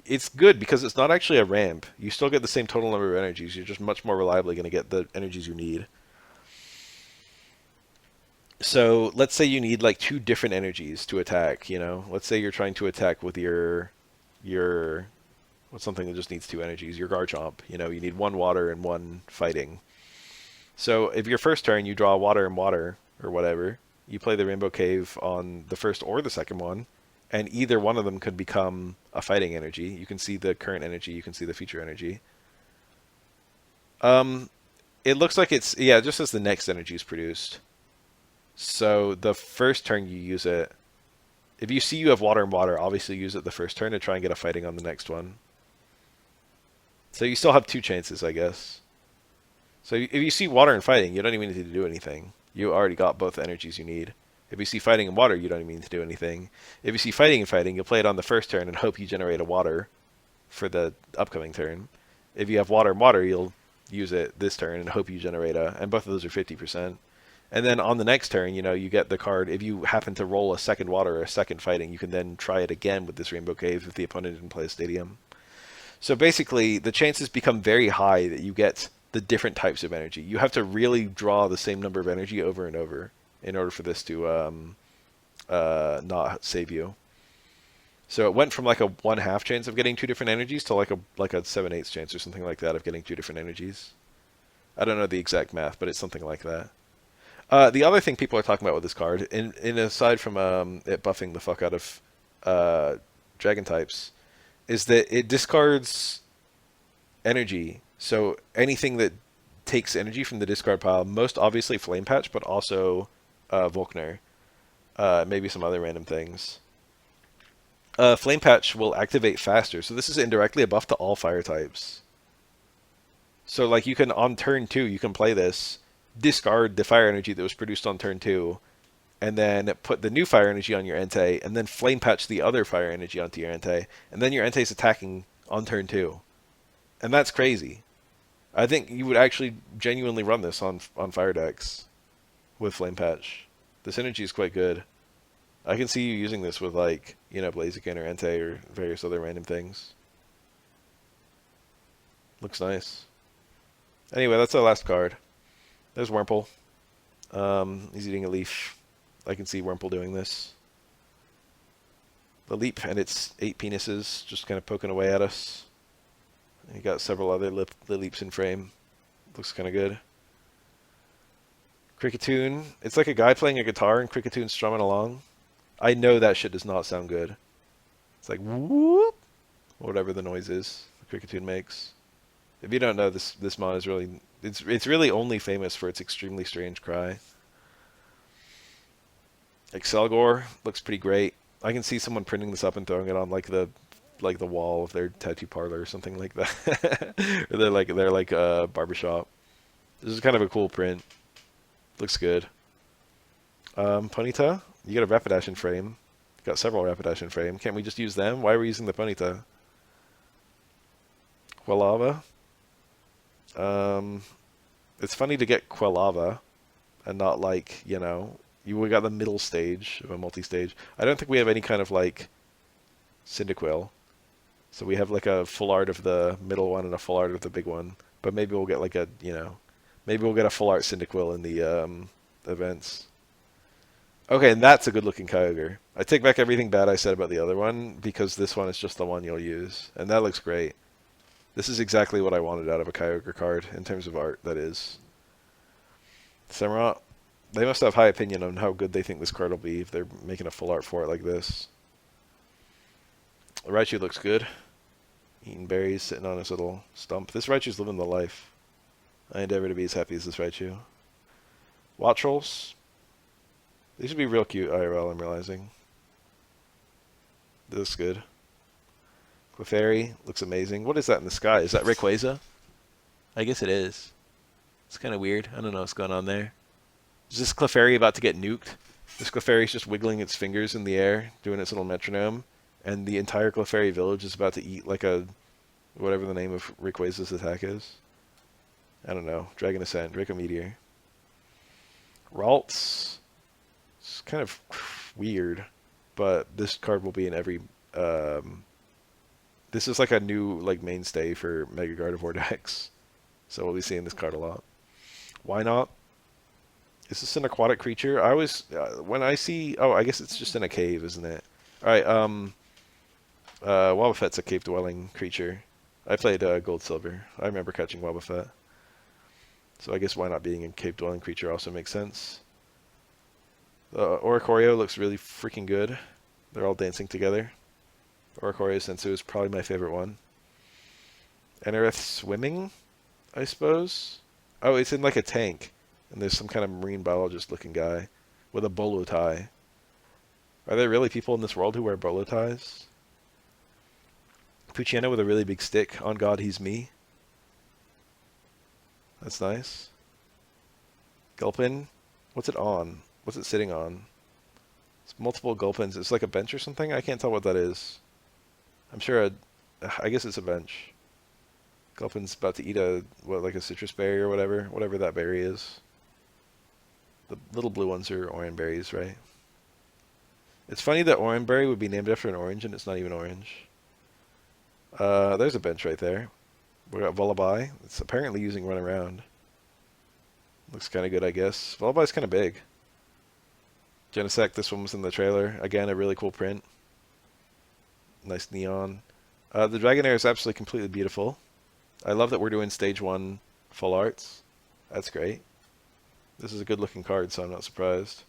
It's good because it's not actually a ramp. You still get the same total number of energies. You're just much more reliably going to get the energies you need. So let's say you need like 2 different energies to attack, Let's say you're trying to attack with your what's something that just needs 2 energies, your Garchomp. You need 1 water and 1 fighting. So if your first turn you draw water and water or whatever, you play the Rainbow Cave on the first or the second one, and either one of them could become a fighting energy. You can see the current energy, you can see the future energy. It looks like it's, yeah, just as the next energy is produced. So the first turn you use it. If you see you have water and water, obviously use it the first turn to try and get a fighting on the next one. So you still have two chances, I guess. So if you see water and fighting, you don't even need to do anything. You already got both the energies you need. If you see fighting and water, you don't even need to do anything. If you see fighting and fighting, you'll play it on the first turn and hope you generate a water for the upcoming turn. If you have water and water, you'll use it this turn and hope you generate a, and both of those are 50%. And then on the next turn, you get the card. If you happen to roll a second water or a second fighting, you can then try it again with this Rainbow Cave if the opponent didn't play a stadium. So basically, the chances become very high that you get the different types of energy. You have to really draw the same number of energy over and over in order for this to not save you. So it went from like a 1/2 chance of getting two different energies to like a 7/8 chance or something like that of getting two different energies. I don't know the exact math, but it's something like that. The other thing people are talking about with this card, in aside from it buffing the fuck out of dragon types, is that it discards energy. So anything that takes energy from the discard pile, most obviously Flame Patch, but also Volkner, maybe some other random things. Flame Patch will activate faster, so this is indirectly a buff to all fire types. So like you can on turn 2, you can play this, discard the fire energy that was produced on turn 2, and then put the new fire energy on your Entei, and then Flame Patch the other fire energy onto your Entei, and then your Entei's attacking on turn 2. And that's crazy. I think you would actually genuinely run this on fire decks with Flame Patch. This energy is quite good. I can see you using this with like, Blaziken or Entei or various other random things. Looks nice. Anyway, that's our last card. There's Wurmple. He's eating a leaf. I can see Wurmple doing this. The leap and its 8 penises just kind of poking away at us. You got several other leaps in frame. Looks kind of good. Cricketune. It's like a guy playing a guitar and Cricketune strumming along. I know that shit does not sound good. It's like whoop, whatever the noise is the Cricketune makes. If you don't know, this mod is really it's really only famous for its extremely strange cry. Excelgor looks pretty great. I can see someone printing this up and throwing it on like the wall of their tattoo parlor or something like that. Or they're like a barbershop. This is kind of a cool print. Looks good. Ponyta, you got a Rapidash in frame. Got several Rapidash in frame. Can't we just use them? Why are we using the Ponyta? Quilava. It's funny to get Quilava and not like, we got the middle stage of a multi-stage. I don't think we have any kind of like Cyndaquil. So we have like a full art of the middle one and a full art of the big one. But maybe we'll get like a, maybe we'll get a full art Cyndaquil in the events. Okay, and that's a good looking Kyogre. I take back everything bad I said about the other one because this one is just the one you'll use. And that looks great. This is exactly what I wanted out of a Kyogre card in terms of art, that is. Samurott, they must have high opinion on how good they think this card will be if they're making a full art for it like this. Raichu looks good. Eating berries, sitting on his little stump. This Raichu's living the life. I endeavor to be as happy as this Raichu. Wattrolls. These would be real cute IRL, I'm realizing. This looks good. Clefairy looks amazing. What is that in the sky? Is that Rayquaza? I guess it is. It's kind of weird. I don't know what's going on there. Is this Clefairy about to get nuked? This Clefairy's just wiggling its fingers in the air, doing its little metronome, and the entire Clefairy village is about to eat like a... whatever the name of Rayquaza's attack is. I don't know. Dragon Ascent, Draco Meteor. Ralts. It's kind of weird, but this card will be in every... this is like a new mainstay for Mega Gardevoir decks. So we'll be seeing this card a lot. Why not? Is this an aquatic creature? I always... when I see... oh, I guess it's just in a cave, isn't it? Alright, Wobbuffet's a cave-dwelling creature. I played Gold Silver. I remember catching Wobbuffet. So I guess why not being a cave-dwelling creature also makes sense. Oricorio looks really freaking good. They're all dancing together. Oricorio Sensu is probably my favorite one. Anorith swimming, I suppose? Oh, it's in like a tank. And there's some kind of marine biologist looking guy with a bolo tie. Are there really people in this world who wear bolo ties? Puchiana with a really big stick. On God, he's me. That's nice. Gulpin. What's it on? What's it sitting on? It's multiple Gulpins. It's like a bench or something? I can't tell what that is. I'm sure I guess it's a bench. Gulpin's about to eat like a citrus berry or whatever that berry is. The little blue ones are orange berries, right? It's funny that orangeberry would be named after an orange and it's not even orange. There's a bench right there. We got Lullaby. It's apparently using Run Around. Looks kind of good, I guess. Lullaby's kind of big. Genesect, this one was in the trailer. Again, a really cool print. Nice neon. The Dragonair is absolutely completely beautiful. I love that we're doing stage 1 full arts. That's great. This is a good looking card, so I'm not surprised.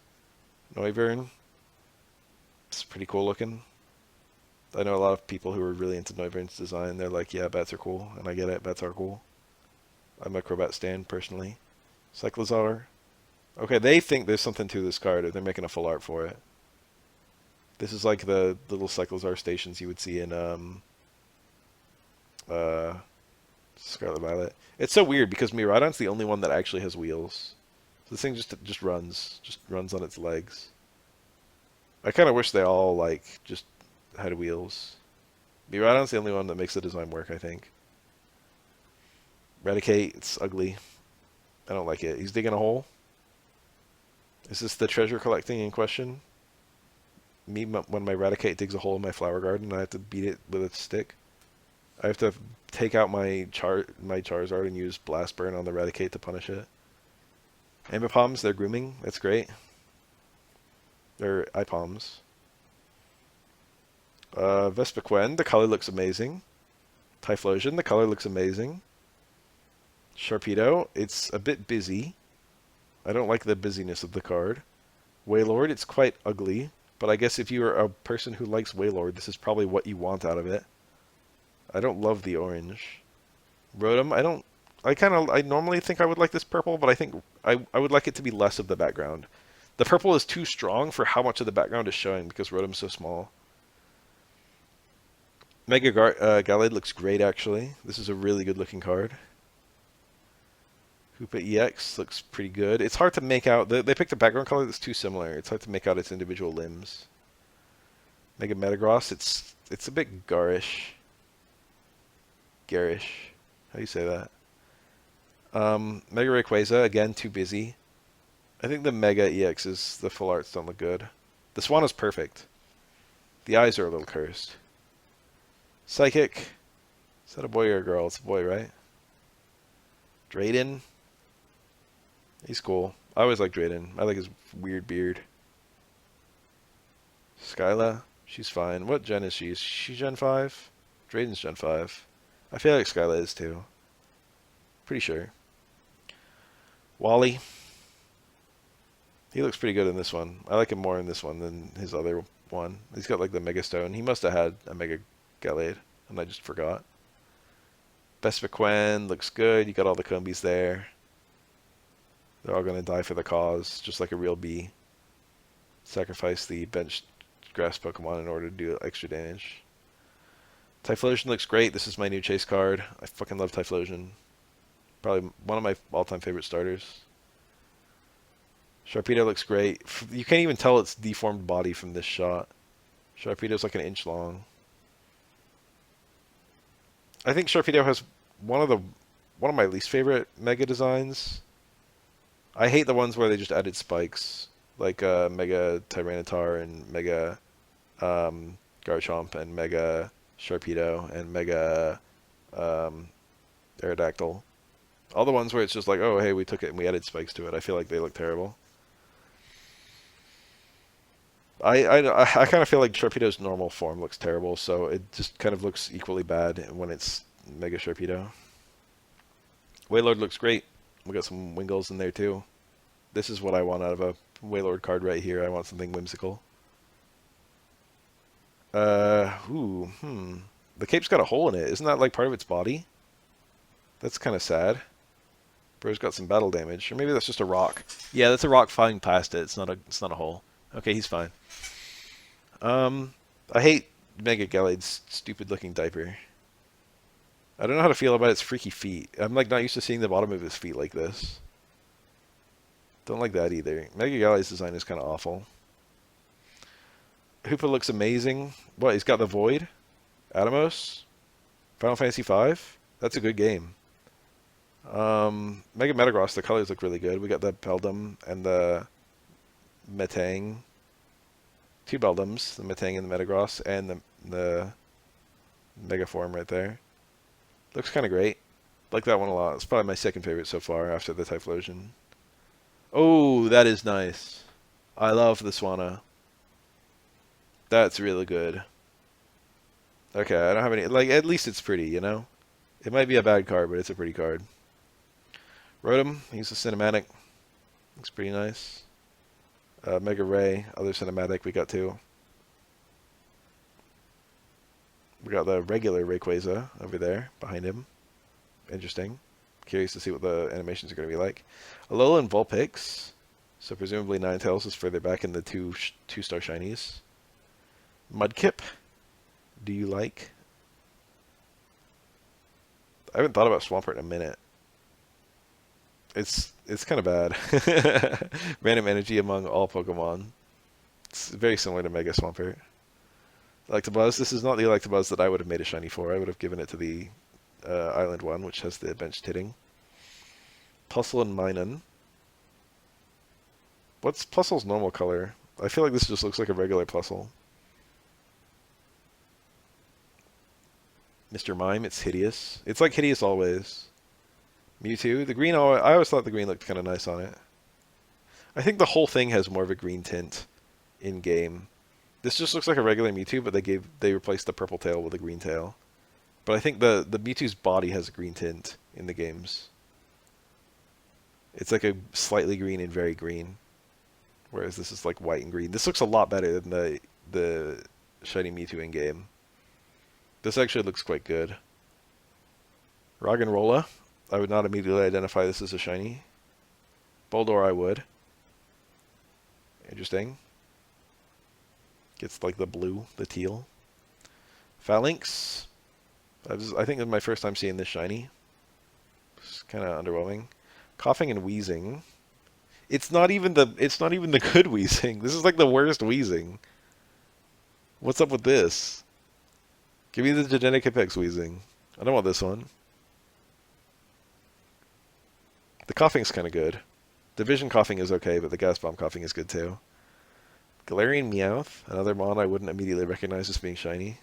Noivern. It's pretty cool looking. I know a lot of people who are really into Noivern's design. They're like, yeah, bats are cool. And I get it, bats are cool. I'm a Crobat stan, personally. Cyclozar. Okay, they think there's something to this card, or they're making a full art for it. This is like the little Cyclozar stations you would see in Scarlet Violet. It's so weird because Miraidon's the only one that actually has wheels. So this thing just runs on its legs. I kind of wish they all just had wheels. Miraidon's the only one that makes the design work, I think. Raticate, it's ugly. I don't like it. He's digging a hole. Is this the treasure collecting in question? When my Raticate digs a hole in my flower garden, I have to beat it with a stick. I have to take out my Charizard and use Blast Burn on the Raticate to punish it. Ambipalms, they're grooming. That's great. They're Ipalms. Vespiquen, the color looks amazing. Typhlosion, the color looks amazing. Sharpedo, it's a bit busy. I don't like the busyness of the card. Wailord, it's quite ugly, but I guess if you're a person who likes Wailord, this is probably what you want out of it. I don't love the orange. Rotom, I normally think I would like this purple, but I think I would like it to be less of the background. The purple is too strong for how much of the background is showing because Rotom's so small. Mega Gallade looks great, actually. This is a really good looking card. Hoopa EX looks pretty good. It's hard to make out. They picked a background color that's too similar. It's hard to make out its individual limbs. Mega Metagross, it's a bit garish. Garish. How do you say that? Mega Rayquaza, again, too busy. I think the Mega EXs, the full arts don't look good. The Swan is perfect. The eyes are a little cursed. Psychic. Is that a boy or a girl? It's a boy, right? Drayden. He's cool. I always like Drayden. I like his weird beard. Skyla. She's fine. What gen is she? Is she Gen 5? Drayden's Gen 5. I feel like Skyla is too. Pretty sure. Wally. He looks pretty good in this one. I like him more in this one than his other one. He's got like the Mega Stone. He must have had a Mega Gallade, and I just forgot. Vespiquen looks good. You got all the Combies there. They're all going to die for the cause, just like a real bee. Sacrifice the bench grass Pokemon in order to do extra damage. Typhlosion looks great. This is my new chase card. I fucking love Typhlosion. Probably one of my all-time favorite starters. Sharpedo looks great. You can't even tell its deformed body from this shot. Sharpedo's like an inch long. I think Sharpedo has one of my least favorite Mega designs. I hate the ones where they just added spikes, like Mega Tyranitar and Mega Garchomp and Mega Sharpedo and Mega Aerodactyl. All the ones where it's just like, oh, hey, we took it and we added spikes to it. I feel like they look terrible. I kind of feel like Sharpedo's normal form looks terrible, so it just kind of looks equally bad when it's Mega Sharpedo. Wailord looks great. We got some Wingles in there too. This is what I want out of a Wailord card right here. I want something whimsical. The cape's got a hole in it. Isn't that like part of its body? That's kind of sad. Bro's got some battle damage, or maybe that's just a rock. Yeah, that's a rock flying past it. It's not a hole. Okay, he's fine. I hate Mega Gallade's stupid looking diaper. I don't know how to feel about its freaky feet. I'm like not used to seeing the bottom of his feet like this. Don't like that either. Mega Galley's design is kind of awful. Hoopa looks amazing. What, he's got the Void? Atomos? Final Fantasy V? That's a good game. Mega Metagross, the colors look really good. We got the Beldum and the Metang. Two Beldums, the Metang and the Metagross, and the Mega Form right there. Looks kind of great. Like that one a lot. It's probably my second favorite so far after the Typhlosion. Oh, that is nice. I love the Swanna. That's really good. Okay, I don't have any... Like, at least it's pretty, you know? It might be a bad card, but it's a pretty card. Rotom, he's a cinematic. Looks pretty nice. Mega Ray, other cinematic we got too. We got the regular Rayquaza over there, behind him. Interesting. Curious to see what the animations are going to be like. Alolan Vulpix. So presumably Ninetales is further back in the two-star shinies. Mudkip. Do you like? I haven't thought about Swampert in a minute. It's kind of bad. Random energy among all Pokemon. It's very similar to Mega Swampert. Electabuzz. This is not the Electabuzz that I would have made a shiny for. I would have given it to the Island one, which has the benched hitting. Puzzle and Minun. What's Puzzle's normal color? I feel like this just looks like a regular Puzzle. Mr. Mime, it's hideous. It's like hideous always. Mewtwo, the green, I always thought the green looked kind of nice on it. I think the whole thing has more of a green tint in game. This just looks like a regular Mewtwo, but they replaced the purple tail with a green tail. But I think the Mewtwo's body has a green tint in the games. It's like a slightly green and very green. Whereas this is like white and green. This looks a lot better than the shiny Mewtwo in game. This actually looks quite good. Roggenrola. I would not immediately identify this as a shiny. Boldore I would. Interesting. Gets like the blue, the teal. Phalanx. I think this is my first time seeing this shiny. It's kind of underwhelming. Coughing and wheezing. It's not even the good wheezing. This is like the worst wheezing. What's up with this? Give me the genetic Apex wheezing. I don't want this one. The coughing's kind of good. Division coughing is okay, but the gas bomb coughing is good too. Galarian Meowth, another mon I wouldn't immediately recognize as being shiny.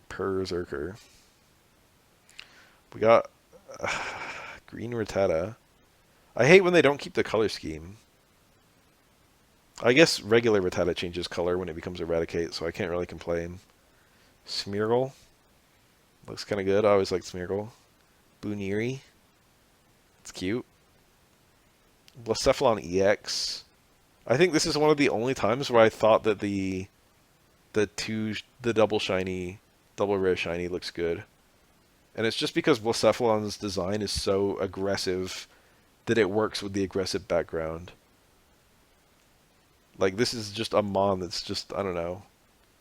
Berserker. We got Green Rattata. I hate when they don't keep the color scheme. I guess regular Rattata changes color when it becomes Eradicate, so I can't really complain. Smeargle. Looks kind of good. I always liked Smeargle. Booneri. It's cute. Blacephalon EX. I think this is one of the only times where I thought that the double shiny, double rare shiny looks good. And it's just because Blacephalon's design is so aggressive that it works with the aggressive background. Like, this is just a mon that's just, I don't know.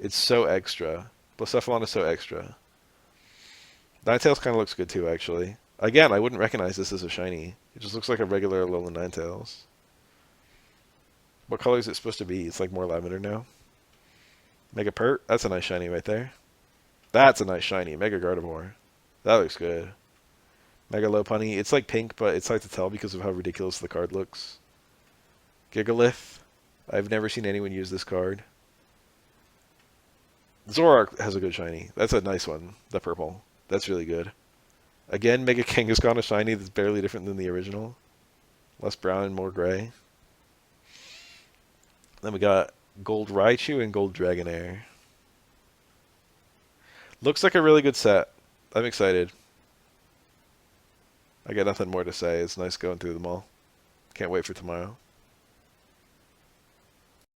It's so extra. Blacephalon is so extra. Ninetales kind of looks good too, actually. Again, I wouldn't recognize this as a shiny. It just looks like a regular Alolan Ninetales. What color is it supposed to be? It's like more lavender now. Mega Pert. That's a nice shiny right there. That's a nice shiny. Mega Gardevoir. That looks good. Mega Lopunny. It's like pink, but it's hard to tell because of how ridiculous the card looks. Gigalith. I've never seen anyone use this card. Zoroark has a good shiny. That's a nice one. The purple. That's really good. Again, Mega Kangaskhan, a shiny that's barely different than the original. Less brown and more gray. Then we got Gold Raichu and Gold Dragonair. Looks like a really good set. I'm excited. I got nothing more to say. It's nice going through them all. Can't wait for tomorrow.